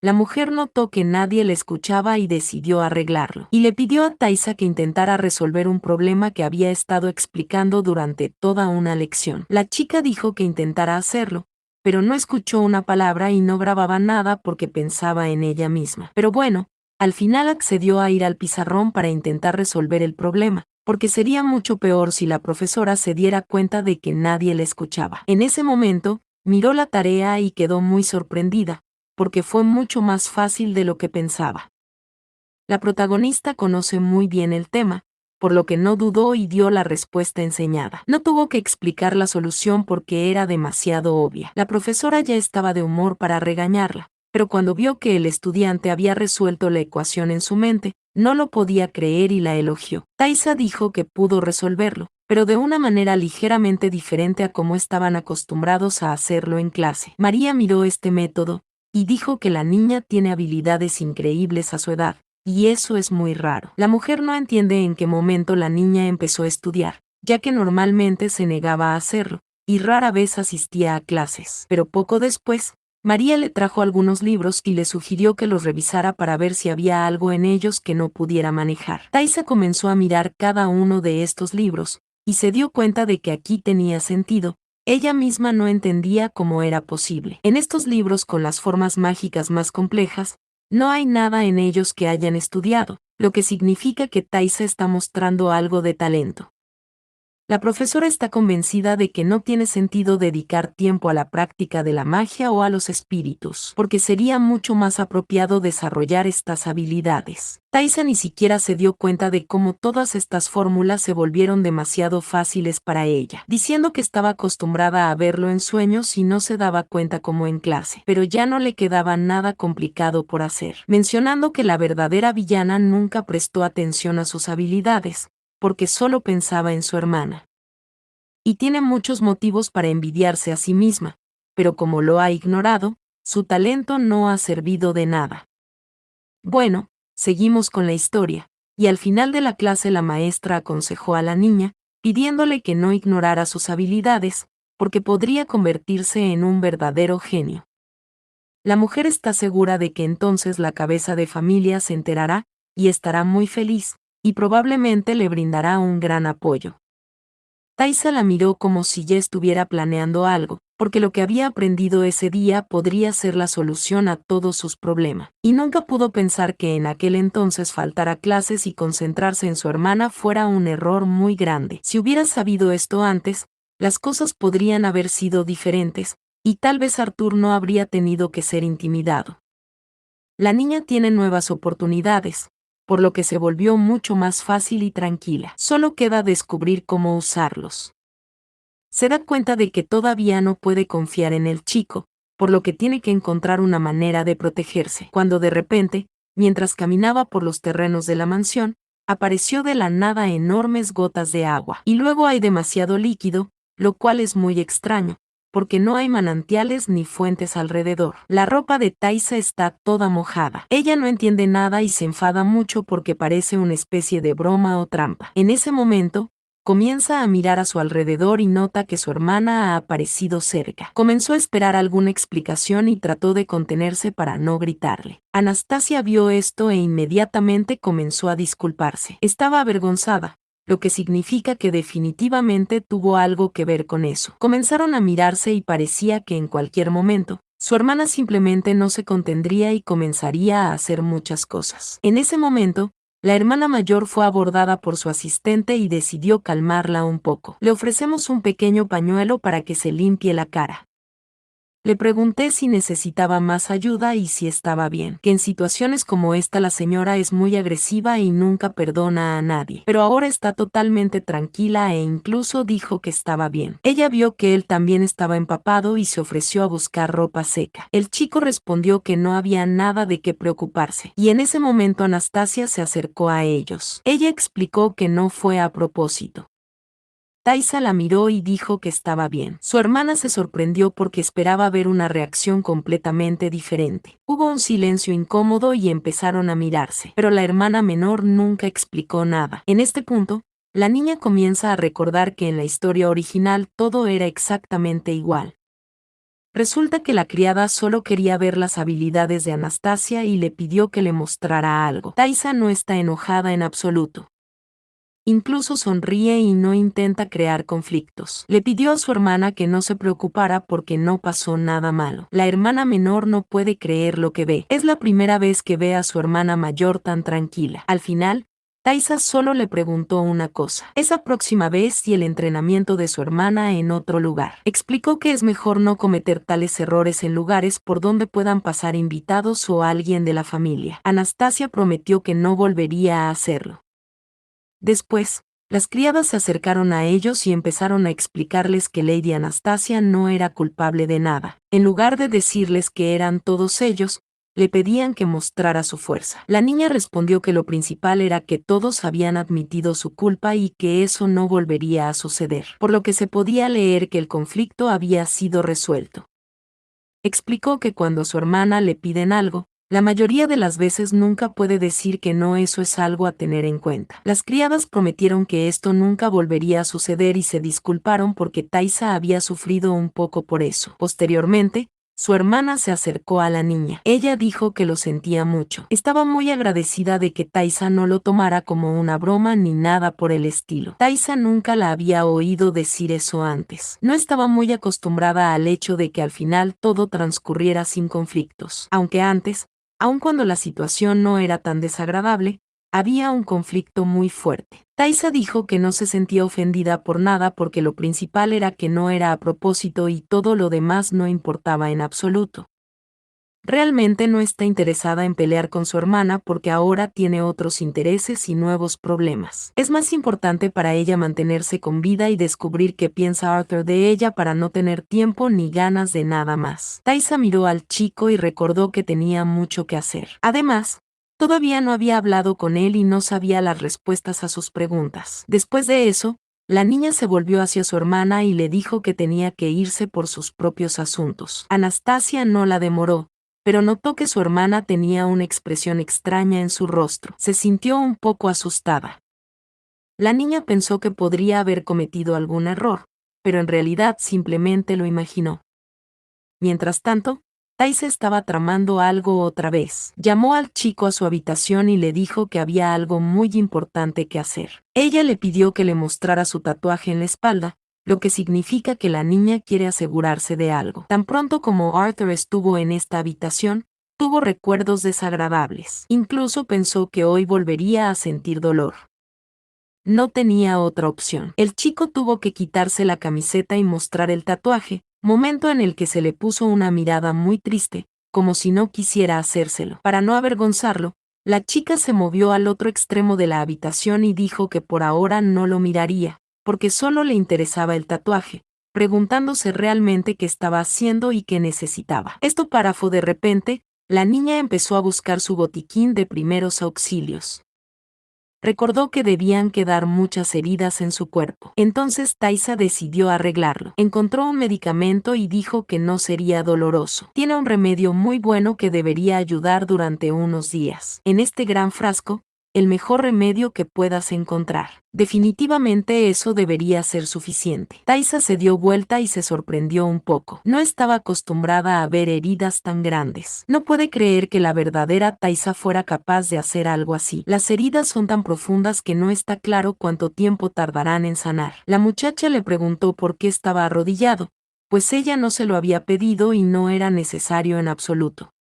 La mujer notó que nadie le escuchaba y decidió arreglarlo. Y le pidió a Taisa que intentara resolver un problema que había estado explicando durante toda una lección. La chica dijo que intentara hacerlo, pero no escuchó una palabra y no grababa nada porque pensaba en ella misma. Pero bueno, al final accedió a ir al pizarrón para intentar resolver el problema, porque sería mucho peor si la profesora se diera cuenta de que nadie le escuchaba. En ese momento, miró la tarea y quedó muy sorprendida, porque fue mucho más fácil de lo que pensaba. La protagonista conoce muy bien el tema, por lo que no dudó y dio la respuesta enseñada. No tuvo que explicar la solución porque era demasiado obvia. La profesora ya estaba de humor para regañarla, pero cuando vio que el estudiante había resuelto la ecuación en su mente, no lo podía creer y la elogió. Taisa dijo que pudo resolverlo, pero de una manera ligeramente diferente a como estaban acostumbrados a hacerlo en clase. María miró este método y dijo que la niña tiene habilidades increíbles a su edad, y eso es muy raro. La mujer no entiende en qué momento la niña empezó a estudiar, ya que normalmente se negaba a hacerlo, y rara vez asistía a clases. Pero poco después, María le trajo algunos libros y le sugirió que los revisara para ver si había algo en ellos que no pudiera manejar. Taisa comenzó a mirar cada uno de estos libros, y se dio cuenta de que aquí tenía sentido. Ella misma no entendía cómo era posible. En estos libros con las formas mágicas más complejas, no hay nada en ellos que hayan estudiado, lo que significa que Taisa está mostrando algo de talento. La profesora está convencida de que no tiene sentido dedicar tiempo a la práctica de la magia o a los espíritus, porque sería mucho más apropiado desarrollar estas habilidades. Taisa ni siquiera se dio cuenta de cómo todas estas fórmulas se volvieron demasiado fáciles para ella, diciendo que estaba acostumbrada a verlo en sueños y no se daba cuenta como en clase, pero ya no le quedaba nada complicado por hacer, mencionando que la verdadera villana nunca prestó atención a sus habilidades, porque solo pensaba en su hermana. Y tiene muchos motivos para envidiarse a sí misma, pero como lo ha ignorado, su talento no ha servido de nada. Bueno, seguimos con la historia, y al final de la clase la maestra aconsejó a la niña, pidiéndole que no ignorara sus habilidades, porque podría convertirse en un verdadero genio. La mujer está segura de que entonces la cabeza de familia se enterará, y estará muy feliz, y probablemente le brindará un gran apoyo. Taisa la miró como si ya estuviera planeando algo, porque lo que había aprendido ese día podría ser la solución a todos sus problemas, y nunca pudo pensar que en aquel entonces faltar a clases y concentrarse en su hermana fuera un error muy grande. Si hubiera sabido esto antes, las cosas podrían haber sido diferentes, y tal vez Arthur no habría tenido que ser intimidado. La niña tiene nuevas oportunidades, por lo que se volvió mucho más fácil y tranquila. Solo queda descubrir cómo usarlos. Se da cuenta de que todavía no puede confiar en el chico, por lo que tiene que encontrar una manera de protegerse. Cuando de repente, mientras caminaba por los terrenos de la mansión, apareció de la nada enormes gotas de agua. Y luego hay demasiado líquido, lo cual es muy extraño, porque no hay manantiales ni fuentes alrededor. La ropa de Taisa está toda mojada. Ella no entiende nada y se enfada mucho porque parece una especie de broma o trampa. En ese momento, comienza a mirar a su alrededor y nota que su hermana ha aparecido cerca. Comenzó a esperar alguna explicación y trató de contenerse para no gritarle. Anastasia vio esto e inmediatamente comenzó a disculparse. Estaba avergonzada, lo que significa que definitivamente tuvo algo que ver con eso. Comenzaron a mirarse y parecía que en cualquier momento, su hermana simplemente no se contendría y comenzaría a hacer muchas cosas. En ese momento, la hermana mayor fue abordada por su asistente y decidió calmarla un poco. Le ofrecemos un pequeño pañuelo para que se limpie la cara. Le pregunté si necesitaba más ayuda y si estaba bien, que en situaciones como esta la señora es muy agresiva y nunca perdona a nadie, pero ahora está totalmente tranquila e incluso dijo que estaba bien. Ella vio que él también estaba empapado y se ofreció a buscar ropa seca. El chico respondió que no había nada de qué preocuparse, y en ese momento Anastasia se acercó a ellos. Ella explicó que no fue a propósito. Taisa la miró y dijo que estaba bien. Su hermana se sorprendió porque esperaba ver una reacción completamente diferente. Hubo un silencio incómodo y empezaron a mirarse, pero la hermana menor nunca explicó nada. En este punto, la niña comienza a recordar que en la historia original todo era exactamente igual. Resulta que la criada solo quería ver las habilidades de Anastasia y le pidió que le mostrara algo. Taisa no está enojada en absoluto. Incluso sonríe y no intenta crear conflictos. Le pidió a su hermana que no se preocupara porque no pasó nada malo. La hermana menor no puede creer lo que ve. Es la primera vez que ve a su hermana mayor tan tranquila. Al final, Taisa solo le preguntó una cosa: esa próxima vez y el entrenamiento de su hermana en otro lugar. Explicó que es mejor no cometer tales errores en lugares por donde puedan pasar invitados o alguien de la familia. Anastasia prometió que no volvería a hacerlo. Después, las criadas se acercaron a ellos y empezaron a explicarles que Lady Anastasia no era culpable de nada. En lugar de decirles que eran todos ellos, le pedían que mostrara su fuerza. La niña respondió que lo principal era que todos habían admitido su culpa y que eso no volvería a suceder, por lo que se podía leer que el conflicto había sido resuelto. Explicó que cuando a su hermana le piden algo, la mayoría de las veces nunca puede decir que no, eso es algo a tener en cuenta. Las criadas prometieron que esto nunca volvería a suceder y se disculparon porque Taisa había sufrido un poco por eso. Posteriormente, su hermana se acercó a la niña. Ella dijo que lo sentía mucho. Estaba muy agradecida de que Taisa no lo tomara como una broma ni nada por el estilo. Taisa nunca la había oído decir eso antes. No estaba muy acostumbrada al hecho de que al final todo transcurriera sin conflictos. Aunque antes, aun cuando la situación no era tan desagradable, había un conflicto muy fuerte. Taisa dijo que no se sentía ofendida por nada porque lo principal era que no era a propósito y todo lo demás no importaba en absoluto. Realmente no está interesada en pelear con su hermana porque ahora tiene otros intereses y nuevos problemas. Es más importante para ella mantenerse con vida y descubrir qué piensa Arthur de ella para no tener tiempo ni ganas de nada más. Taisa miró al chico y recordó que tenía mucho que hacer. Además, todavía no había hablado con él y no sabía las respuestas a sus preguntas. Después de eso, la niña se volvió hacia su hermana y le dijo que tenía que irse por sus propios asuntos. Anastasia no la demoró, pero notó que su hermana tenía una expresión extraña en su rostro. Se sintió un poco asustada. La niña pensó que podría haber cometido algún error, pero en realidad simplemente lo imaginó. Mientras tanto, Taisa estaba tramando algo otra vez. Llamó al chico a su habitación y le dijo que había algo muy importante que hacer. Ella le pidió que le mostrara su tatuaje en la espalda, lo que significa que la niña quiere asegurarse de algo. Tan pronto como Arthur estuvo en esta habitación, tuvo recuerdos desagradables. Incluso pensó que hoy volvería a sentir dolor. No tenía otra opción. El chico tuvo que quitarse la camiseta y mostrar el tatuaje, momento en el que se le puso una mirada muy triste, como si no quisiera hacérselo. Para no avergonzarlo, la chica se movió al otro extremo de la habitación y dijo que por ahora no lo miraría, porque solo le interesaba el tatuaje, preguntándose realmente qué estaba haciendo y qué necesitaba. Esto párrafo de repente, la niña empezó a buscar su botiquín de primeros auxilios. Recordó que debían quedar muchas heridas en su cuerpo. Entonces Taisa decidió arreglarlo. Encontró un medicamento y dijo que no sería doloroso. Tiene un remedio muy bueno que debería ayudar durante unos días. En este gran frasco, el mejor remedio que puedas encontrar. Definitivamente eso debería ser suficiente. Taisa se dio vuelta y se sorprendió un poco. No estaba acostumbrada a ver heridas tan grandes. No puede creer que la verdadera Taisa fuera capaz de hacer algo así. Las heridas son tan profundas que no está claro cuánto tiempo tardarán en sanar. La muchacha le preguntó por qué estaba arrodillado, pues ella no se lo había pedido y no era necesario en absoluto.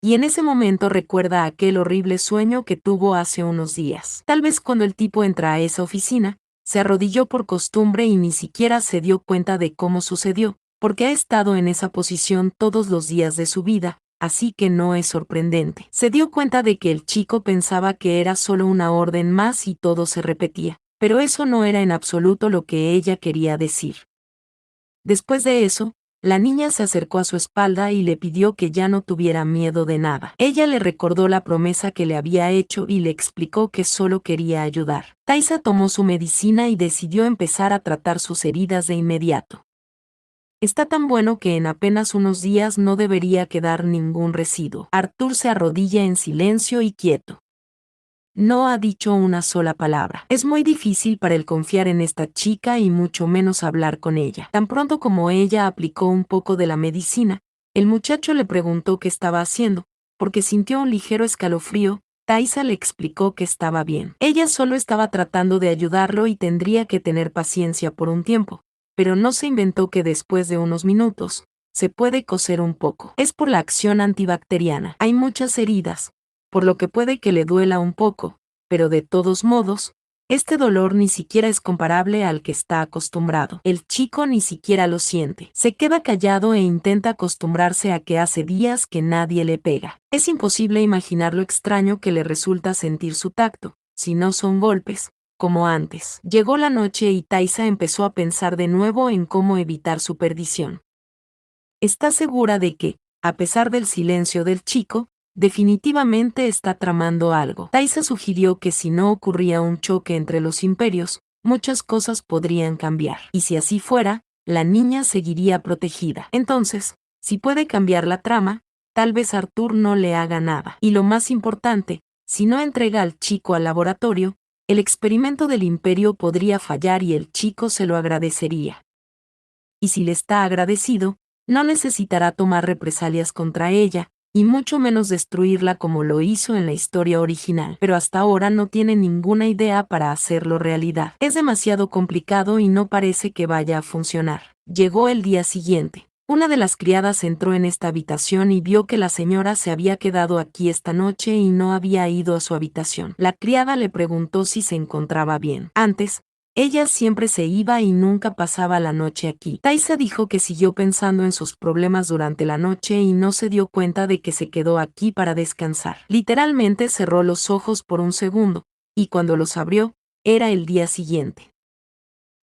Y en ese momento recuerda aquel horrible sueño que tuvo hace unos días. Tal vez cuando el tipo entra a esa oficina, se arrodilló por costumbre y ni siquiera se dio cuenta de cómo sucedió, porque ha estado en esa posición todos los días de su vida, así que no es sorprendente. Se dio cuenta de que el chico pensaba que era solo una orden más y todo se repetía, pero eso no era en absoluto lo que ella quería decir. Después de eso, la niña se acercó a su espalda y le pidió que ya no tuviera miedo de nada. Ella le recordó la promesa que le había hecho y le explicó que solo quería ayudar. Taisa tomó su medicina y decidió empezar a tratar sus heridas de inmediato. Está tan bueno que en apenas unos días no debería quedar ningún residuo. Arthur se arrodilla en silencio y quieto. No ha dicho una sola palabra. Es muy difícil para él confiar en esta chica y mucho menos hablar con ella. Tan pronto como ella aplicó un poco de la medicina, el muchacho le preguntó qué estaba haciendo, porque sintió un ligero escalofrío. Taisa le explicó que estaba bien. Ella solo estaba tratando de ayudarlo y tendría que tener paciencia por un tiempo, pero no se inventó que después de unos minutos, se puede coser un poco. Es por la acción antibacteriana. Hay muchas heridas, por lo que puede que le duela un poco, pero de todos modos, este dolor ni siquiera es comparable al que está acostumbrado. El chico ni siquiera lo siente. Se queda callado e intenta acostumbrarse a que hace días que nadie le pega. Es imposible imaginar lo extraño que le resulta sentir su tacto, si no son golpes, como antes. Llegó la noche y Taisa empezó a pensar de nuevo en cómo evitar su perdición. Está segura de que, a pesar del silencio del chico, definitivamente está tramando algo. Taisa sugirió que si no ocurría un choque entre los imperios, muchas cosas podrían cambiar. Y si así fuera, la niña seguiría protegida. Entonces, si puede cambiar la trama, tal vez Arthur no le haga nada. Y lo más importante, si no entrega al chico al laboratorio, el experimento del imperio podría fallar y el chico se lo agradecería. Y si le está agradecido, no necesitará tomar represalias contra ella, y mucho menos destruirla como lo hizo en la historia original. Pero hasta ahora no tiene ninguna idea para hacerlo realidad. Es demasiado complicado y no parece que vaya a funcionar. Llegó el día siguiente. Una de las criadas entró en esta habitación y vio que la señora se había quedado aquí esta noche y no había ido a su habitación. La criada le preguntó si se encontraba bien. Antes, ella siempre se iba y nunca pasaba la noche aquí. Taisa dijo que siguió pensando en sus problemas durante la noche y no se dio cuenta de que se quedó aquí para descansar. Literalmente cerró los ojos por un segundo, y cuando los abrió, era el día siguiente.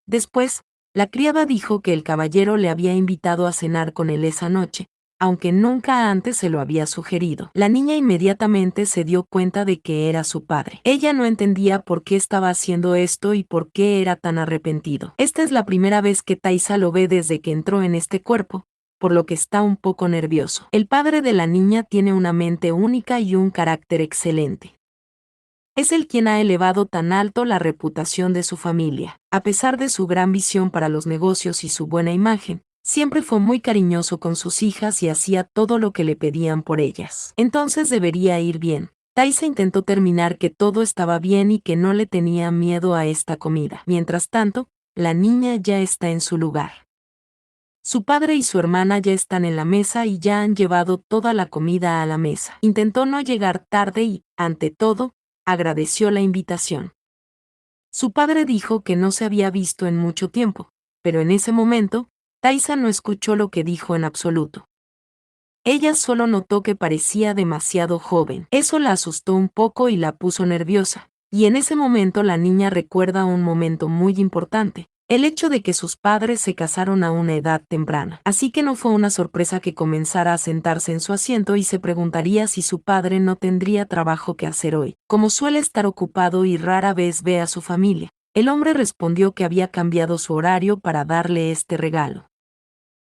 Después, la criada dijo que el caballero le había invitado a cenar con él esa noche, aunque nunca antes se lo había sugerido. La niña inmediatamente se dio cuenta de que era su padre. Ella no entendía por qué estaba haciendo esto y por qué era tan arrepentido. Esta es la primera vez que Taisa lo ve desde que entró en este cuerpo, por lo que está un poco nervioso. El padre de la niña tiene una mente única y un carácter excelente. Es el quien ha elevado tan alto la reputación de su familia. A pesar de su gran visión para los negocios y su buena imagen, siempre fue muy cariñoso con sus hijas y hacía todo lo que le pedían por ellas. Entonces debería ir bien. Taisa intentó terminar que todo estaba bien y que no le tenía miedo a esta comida. Mientras tanto, la niña ya está en su lugar. Su padre y su hermana ya están en la mesa y ya han llevado toda la comida a la mesa. Intentó no llegar tarde y, ante todo, agradeció la invitación. Su padre dijo que no se había visto en mucho tiempo, pero en ese momento, Taisa no escuchó lo que dijo en absoluto. Ella solo notó que parecía demasiado joven. Eso la asustó un poco y la puso nerviosa, y en ese momento la niña recuerda un momento muy importante. El hecho de que sus padres se casaron a una edad temprana. Así que no fue una sorpresa que comenzara a sentarse en su asiento y se preguntaría si su padre no tendría trabajo que hacer hoy. Como suele estar ocupado y rara vez ve a su familia, el hombre respondió que había cambiado su horario para darle este regalo.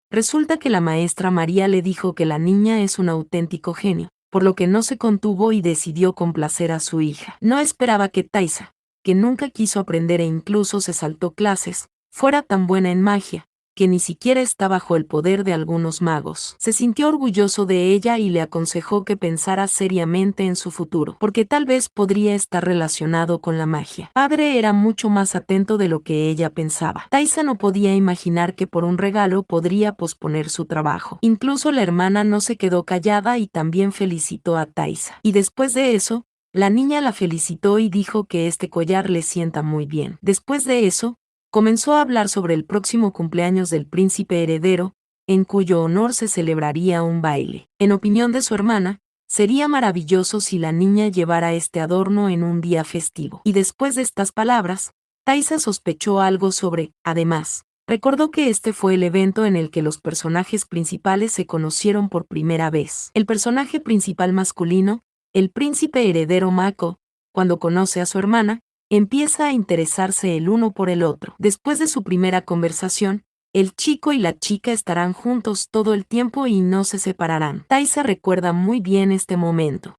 Resulta que la maestra María le dijo que la niña es un auténtico genio, por lo que no se contuvo y decidió complacer a su hija. No esperaba que Taisa, que nunca quiso aprender e incluso se saltó clases, fuera tan buena en magia, que ni siquiera está bajo el poder de algunos magos. Se sintió orgulloso de ella y le aconsejó que pensara seriamente en su futuro, porque tal vez podría estar relacionado con la magia. Padre era mucho más atento de lo que ella pensaba. Taisa no podía imaginar que por un regalo podría posponer su trabajo. Incluso la hermana no se quedó callada y también felicitó a Taisa. Y después de eso, la niña la felicitó y dijo que este collar le sienta muy bien. Después de eso, comenzó a hablar sobre el próximo cumpleaños del príncipe heredero, en cuyo honor se celebraría un baile. En opinión de su hermana, sería maravilloso si la niña llevara este adorno en un día festivo. Y después de estas palabras, Taisa sospechó algo sobre, además, recordó que este fue el evento en el que los personajes principales se conocieron por primera vez. El personaje principal masculino, el príncipe heredero Mako, cuando conoce a su hermana, empieza a interesarse el uno por el otro. Después de su primera conversación, el chico y la chica estarán juntos todo el tiempo y no se separarán. Taisa recuerda muy bien este momento.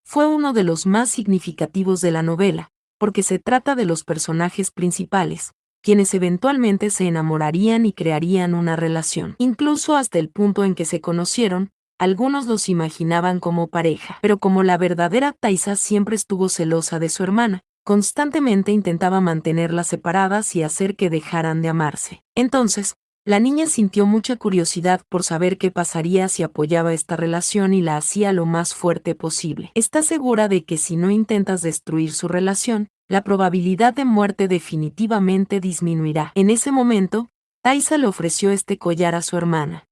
Fue uno de los más significativos de la novela, porque se trata de los personajes principales, quienes eventualmente se enamorarían y crearían una relación. Incluso hasta el punto en que se conocieron, algunos los imaginaban como pareja. Pero como la verdadera Taisa siempre estuvo celosa de su hermana, constantemente intentaba mantenerlas separadas y hacer que dejaran de amarse. Entonces, la niña sintió mucha curiosidad por saber qué pasaría si apoyaba esta relación y la hacía lo más fuerte posible. Está segura de que si no intentas destruir su relación, la probabilidad de muerte definitivamente disminuirá. En ese momento, Taisa le ofreció este collar a su hermana.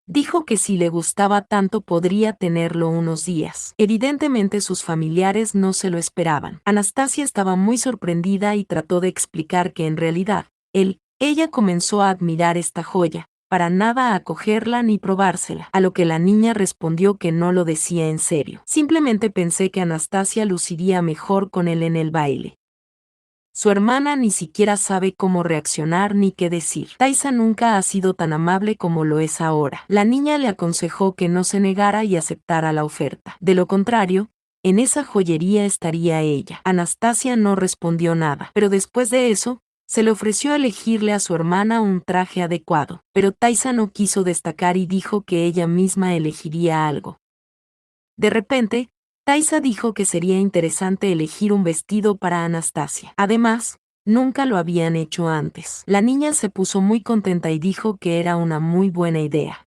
Dijo que si le gustaba tanto podría tenerlo unos días. Evidentemente sus familiares no se lo esperaban. Anastasia estaba muy sorprendida y trató de explicar que en realidad, ella comenzó a admirar esta joya, para nada a cogerla ni probársela, a lo que la niña respondió que no lo decía en serio. Simplemente pensé que Anastasia luciría mejor con él en el baile. Su hermana ni siquiera sabe cómo reaccionar ni qué decir. Taisa nunca ha sido tan amable como lo es ahora. La niña le aconsejó que no se negara y aceptara la oferta. De lo contrario, en esa joyería estaría ella. Anastasia no respondió nada, pero después de eso, se le ofreció elegirle a su hermana un traje adecuado, pero Taisa no quiso destacar y dijo que ella misma elegiría algo. De repente, Taisa dijo que sería interesante elegir un vestido para Anastasia. Además, Nunca lo habían hecho antes. La niña se puso muy contenta y dijo que era una muy buena idea.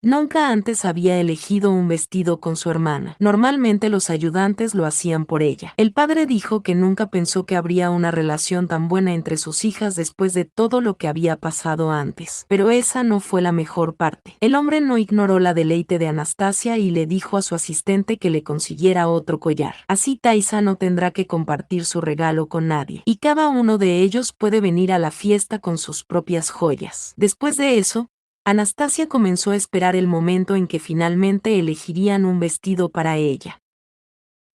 Nunca antes había elegido un vestido con su hermana. Normalmente los ayudantes lo hacían por ella. El padre dijo que nunca pensó que habría una relación tan buena entre sus hijas después de todo lo que había pasado antes. Pero esa no fue la mejor parte. El hombre no ignoró la deleite de Anastasia y le dijo a su asistente que le consiguiera otro collar. Así Taisa no tendrá que compartir su regalo con nadie. Y cada uno de ellos puede venir a la fiesta con sus propias joyas. Después de eso, Anastasia comenzó a esperar el momento en que finalmente elegirían un vestido para ella.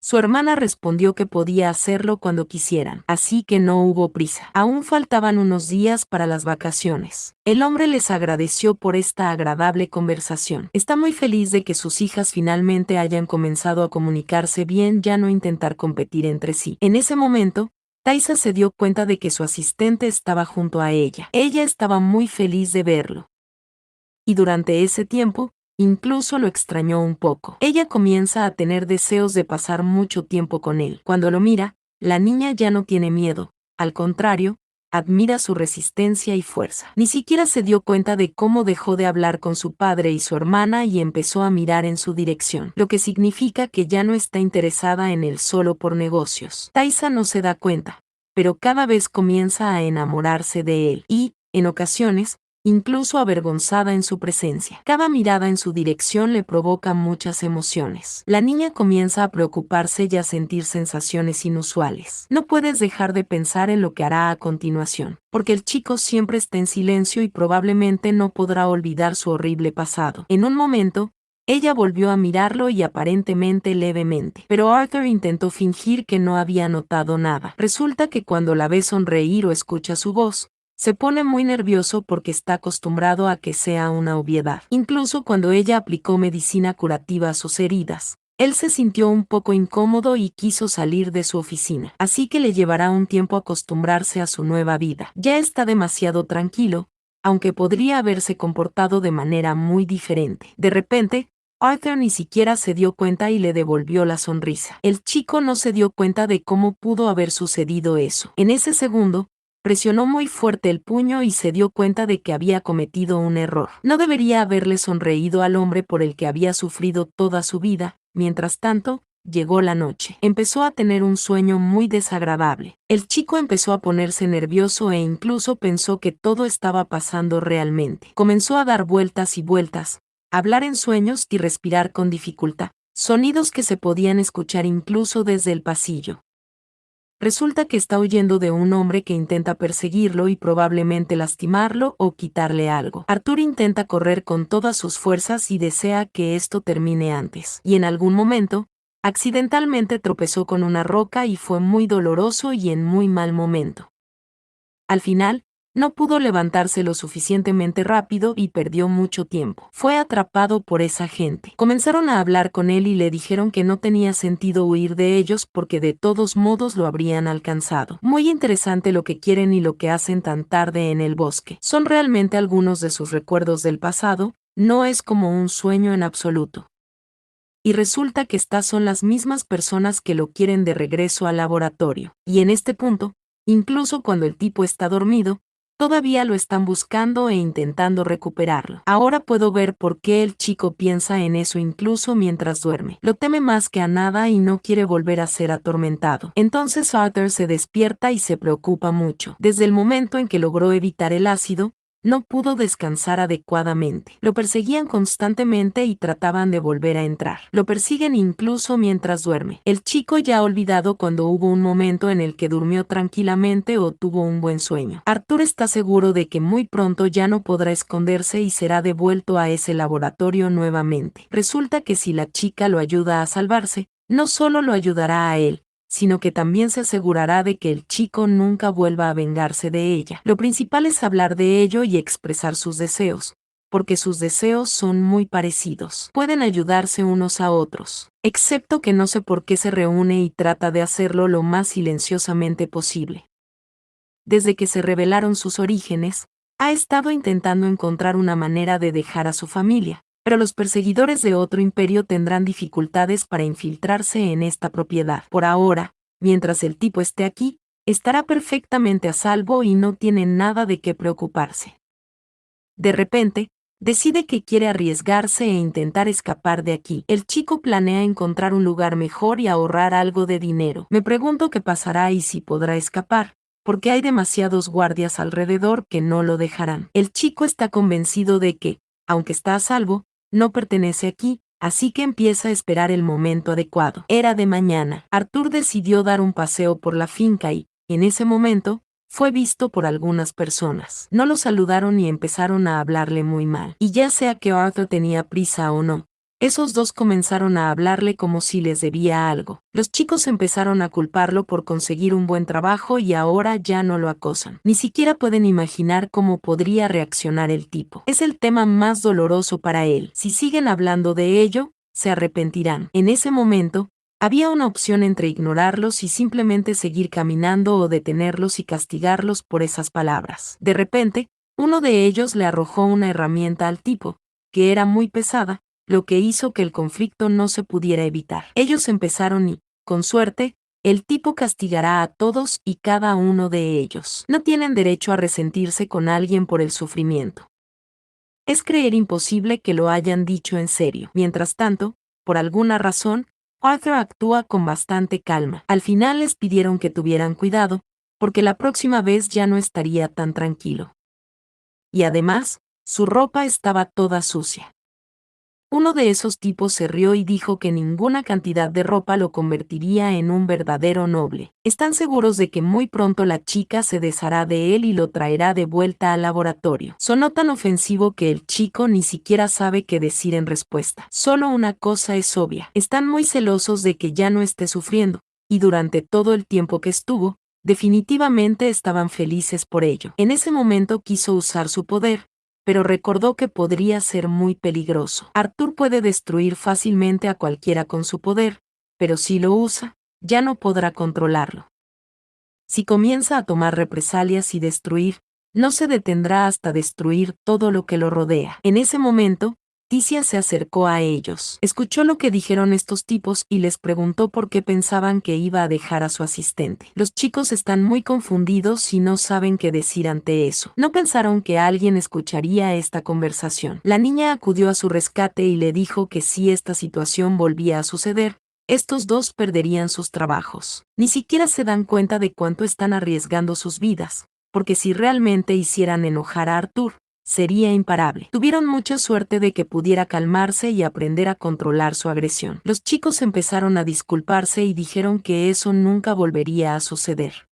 Su hermana respondió que podía hacerlo cuando quisieran, así que no hubo prisa. Aún faltaban unos días para las vacaciones. El hombre les agradeció por esta agradable conversación. Está muy feliz de que sus hijas finalmente hayan comenzado a comunicarse bien, ya no intentar competir entre sí. En ese momento, Taisa se dio cuenta de que su asistente estaba junto a ella. Ella estaba muy feliz de verlo. Y durante ese tiempo, incluso lo extrañó un poco. Ella comienza a tener deseos de pasar mucho tiempo con él. Cuando lo mira, la niña ya no tiene miedo, al contrario, admira su resistencia y fuerza. Ni siquiera se dio cuenta de cómo dejó de hablar con su padre y su hermana y empezó a mirar en su dirección, lo que significa que ya no está interesada en él solo por negocios. Taisa no se da cuenta, pero cada vez comienza a enamorarse de él y, en ocasiones, incluso avergonzada en su presencia. Cada mirada en su dirección le provoca muchas emociones. La niña comienza a preocuparse y a sentir sensaciones inusuales. No puedes dejar de pensar en lo que hará a continuación, porque el chico siempre está en silencio y probablemente no podrá olvidar su horrible pasado. En un momento, ella volvió a mirarlo y aparentemente levemente, pero Arthur intentó fingir que no había notado nada. Resulta que cuando la ve sonreír o escucha su voz, se pone muy nervioso porque está acostumbrado a que sea una obviedad. Incluso cuando ella aplicó medicina curativa a sus heridas, él se sintió un poco incómodo y quiso salir de su oficina. Así que le llevará un tiempo acostumbrarse a su nueva vida. Ya está demasiado tranquilo, aunque podría haberse comportado de manera muy diferente. De repente, Arthur ni siquiera se dio cuenta y le devolvió la sonrisa. El chico no se dio cuenta de cómo pudo haber sucedido eso. En ese segundo, presionó muy fuerte el puño y se dio cuenta de que había cometido un error. No debería haberle sonreído al hombre por el que había sufrido toda su vida. Mientras tanto, llegó la noche. Empezó a tener un sueño muy desagradable. El chico empezó a ponerse nervioso e incluso pensó que todo estaba pasando realmente. Comenzó a dar vueltas y vueltas, hablar en sueños y respirar con dificultad, sonidos que se podían escuchar incluso desde el pasillo. Resulta que está huyendo de un hombre que intenta perseguirlo y probablemente lastimarlo o quitarle algo. Arthur intenta correr con todas sus fuerzas y desea que esto termine antes. Y en algún momento, accidentalmente tropezó con una roca y fue muy doloroso y en muy mal momento. Al final, no pudo levantarse lo suficientemente rápido y perdió mucho tiempo. Fue atrapado por esa gente. Comenzaron a hablar con él y le dijeron que no tenía sentido huir de ellos porque de todos modos lo habrían alcanzado. Muy interesante lo que quieren y lo que hacen tan tarde en el bosque. Son realmente algunos de sus recuerdos del pasado, no es como un sueño en absoluto. Y resulta que estas son las mismas personas que lo quieren de regreso al laboratorio. Y en este punto, incluso cuando el tipo está dormido, todavía lo están buscando e intentando recuperarlo. Ahora puedo ver por qué el chico piensa en eso incluso mientras duerme. Lo teme más que a nada y no quiere volver a ser atormentado. Entonces Arthur se despierta y se preocupa mucho. Desde el momento en que logró evitar el ácido, no pudo descansar adecuadamente. Lo perseguían constantemente y trataban de volver a entrar. Lo persiguen incluso mientras duerme. El chico ya ha olvidado cuando hubo un momento en el que durmió tranquilamente o tuvo un buen sueño. Arthur está seguro de que muy pronto ya no podrá esconderse y será devuelto a ese laboratorio nuevamente. Resulta que si la chica lo ayuda a salvarse, no solo lo ayudará a él, sino que también se asegurará de que el chico nunca vuelva a vengarse de ella. Lo principal es hablar de ello y expresar sus deseos, porque sus deseos son muy parecidos. Pueden ayudarse unos a otros, excepto que no sé por qué se reúne y trata de hacerlo lo más silenciosamente posible. Desde que se revelaron sus orígenes, ha estado intentando encontrar una manera de dejar a su familia, pero los perseguidores de otro imperio tendrán dificultades para infiltrarse en esta propiedad. Por ahora, mientras el tipo esté aquí, Estará perfectamente a salvo y no tiene nada de qué preocuparse. De repente, decide que quiere arriesgarse e intentar escapar de aquí. El chico planea encontrar un lugar mejor y ahorrar algo de dinero. Me pregunto qué pasará y si podrá escapar, porque hay demasiados guardias alrededor que no lo dejarán. El chico está convencido de que, aunque está a salvo, no pertenece aquí, así que empieza a esperar el momento adecuado. Era de mañana. Arthur decidió dar un paseo por la finca y, en ese momento, fue visto por algunas personas. No lo saludaron y empezaron a hablarle muy mal. Y ya sea que Arthur tenía prisa o no, esos dos comenzaron a hablarle como si les debía algo. Los chicos empezaron a culparlo por conseguir un buen trabajo y ahora ya no lo acosan. Ni siquiera pueden imaginar cómo podría reaccionar el tipo. Es el tema más doloroso para él. Si siguen hablando de ello, se arrepentirán. En ese momento, había una opción entre ignorarlos y simplemente seguir caminando o detenerlos y castigarlos por esas palabras. De repente, uno de ellos le arrojó una herramienta al tipo, que era muy pesada, lo que hizo que el conflicto no se pudiera evitar. Ellos empezaron y, con suerte, el tipo castigará a todos y cada uno de ellos. No tienen derecho a resentirse con alguien por el sufrimiento. Es creer imposible que lo hayan dicho en serio. Mientras tanto, por alguna razón, Arthur actúa con bastante calma. Al final les pidieron que tuvieran cuidado, porque la próxima vez ya no estaría tan tranquilo. Y además, su ropa estaba toda sucia. Uno de esos tipos se rió y dijo que ninguna cantidad de ropa lo convertiría en un verdadero noble. Están seguros de que muy pronto la chica se deshará de él y lo traerá de vuelta al laboratorio. Sonó tan ofensivo que el chico ni siquiera sabe qué decir en respuesta. Solo una cosa es obvia. Están muy celosos de que ya no esté sufriendo, y durante todo el tiempo que estuvo, definitivamente estaban felices por ello. En ese momento quiso usar su poder, pero recordó que podría ser muy peligroso. Arthur puede destruir fácilmente a cualquiera con su poder, pero si lo usa, ya no podrá controlarlo. Si comienza a tomar represalias y destruir, no se detendrá hasta destruir todo lo que lo rodea. En ese momento, Ticia se acercó a ellos. Escuchó lo que dijeron estos tipos y les preguntó por qué pensaban que iba a dejar a su asistente. Los chicos están muy confundidos y no saben qué decir ante eso. No pensaron que alguien escucharía esta conversación. La niña acudió a su rescate y le dijo que si esta situación volvía a suceder, estos dos perderían sus trabajos. Ni siquiera se dan cuenta de cuánto están arriesgando sus vidas, porque si realmente hicieran enojar a Arthur, sería imparable. Tuvieron mucha suerte de que pudiera calmarse y aprender a controlar su agresión. Los chicos empezaron a disculparse y dijeron que eso nunca volvería a suceder.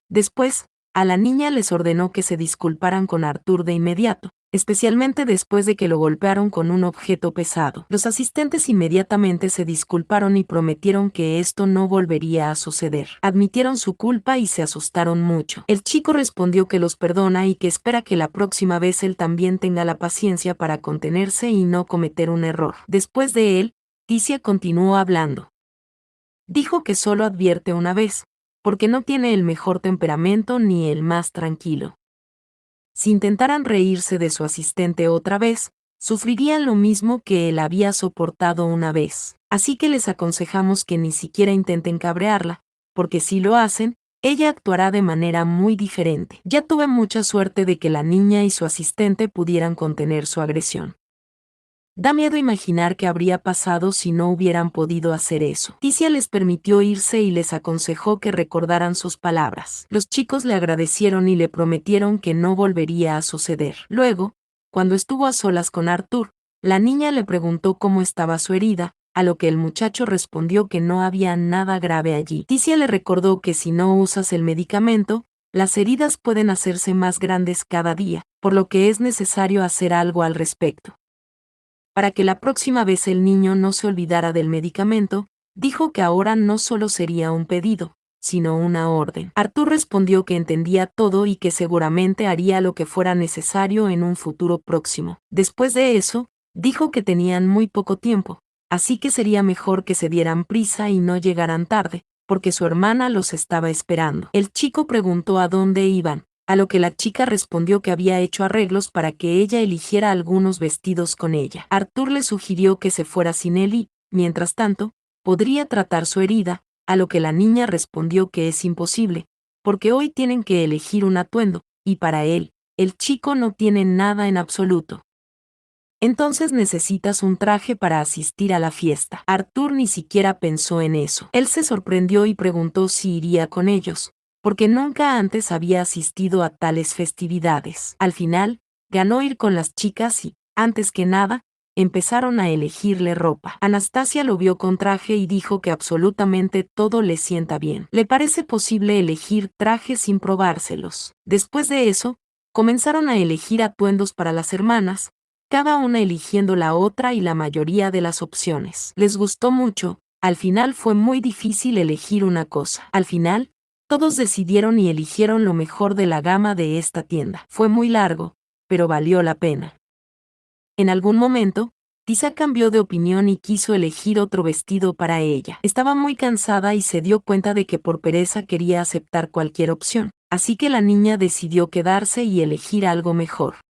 Después, a la niña les ordenó que se disculparan con Arthur de inmediato, especialmente después de que lo golpearon con un objeto pesado. Los asistentes inmediatamente se disculparon y prometieron que esto no volvería a suceder. Admitieron su culpa y se asustaron mucho. El chico respondió que los perdona y que espera que la próxima vez él también tenga la paciencia para contenerse y no cometer un error. Después de él, Ticia continuó hablando. Dijo que solo advierte una vez, porque no tiene el mejor temperamento ni el más tranquilo. Si intentaran reírse de su asistente otra vez, sufrirían lo mismo que él había soportado una vez. Así que les aconsejamos que ni siquiera intenten cabrearla, porque si lo hacen, ella actuará de manera muy diferente. Ya tuve mucha suerte de que la niña y su asistente pudieran contener su agresión. Da miedo imaginar qué habría pasado si no hubieran podido hacer eso. Ticia les permitió irse y les aconsejó que recordaran sus palabras. Los chicos le agradecieron y le prometieron que no volvería a suceder. Luego, cuando estuvo a solas con Arthur, la niña le preguntó cómo estaba su herida, a lo que el muchacho respondió que no había nada grave allí. Ticia le recordó que si no usas el medicamento, las heridas pueden hacerse más grandes cada día, por lo que es necesario hacer algo al respecto. Para que la próxima vez el niño no se olvidara del medicamento, dijo que ahora no solo sería un pedido, sino una orden. Arthur respondió que entendía todo y que seguramente haría lo que fuera necesario en un futuro próximo. Después de eso, dijo que tenían muy poco tiempo, así que sería mejor que se dieran prisa y no llegaran tarde, porque su hermana los estaba esperando. El chico preguntó a dónde iban, a lo que la chica respondió que había hecho arreglos para que ella eligiera algunos vestidos con ella. Arthur le sugirió que se fuera sin él y, mientras tanto, podría tratar su herida, a lo que la niña respondió que es imposible, porque hoy tienen que elegir un atuendo, y para él, el chico no tiene nada en absoluto. Entonces necesitas un traje para asistir a la fiesta. Arthur ni siquiera pensó en eso. Él se sorprendió y preguntó si iría con ellos, porque nunca antes había asistido a tales festividades. Al final, ganó ir con las chicas y, antes que nada, empezaron a elegirle ropa. Anastasia lo vio con traje y dijo que absolutamente todo le sienta bien. ¿Le parece posible elegir trajes sin probárselos? Después de eso, comenzaron a elegir atuendos para las hermanas, cada una eligiendo la otra y la mayoría de las opciones. Les gustó mucho, al final fue muy difícil elegir una cosa. Al final, todos decidieron y eligieron lo mejor de la gama de esta tienda. Fue muy largo, pero valió la pena. En algún momento, Tisa cambió de opinión y quiso elegir otro vestido para ella. Estaba muy cansada y se dio cuenta de que por pereza quería aceptar cualquier opción. Así que la niña decidió quedarse y elegir algo mejor.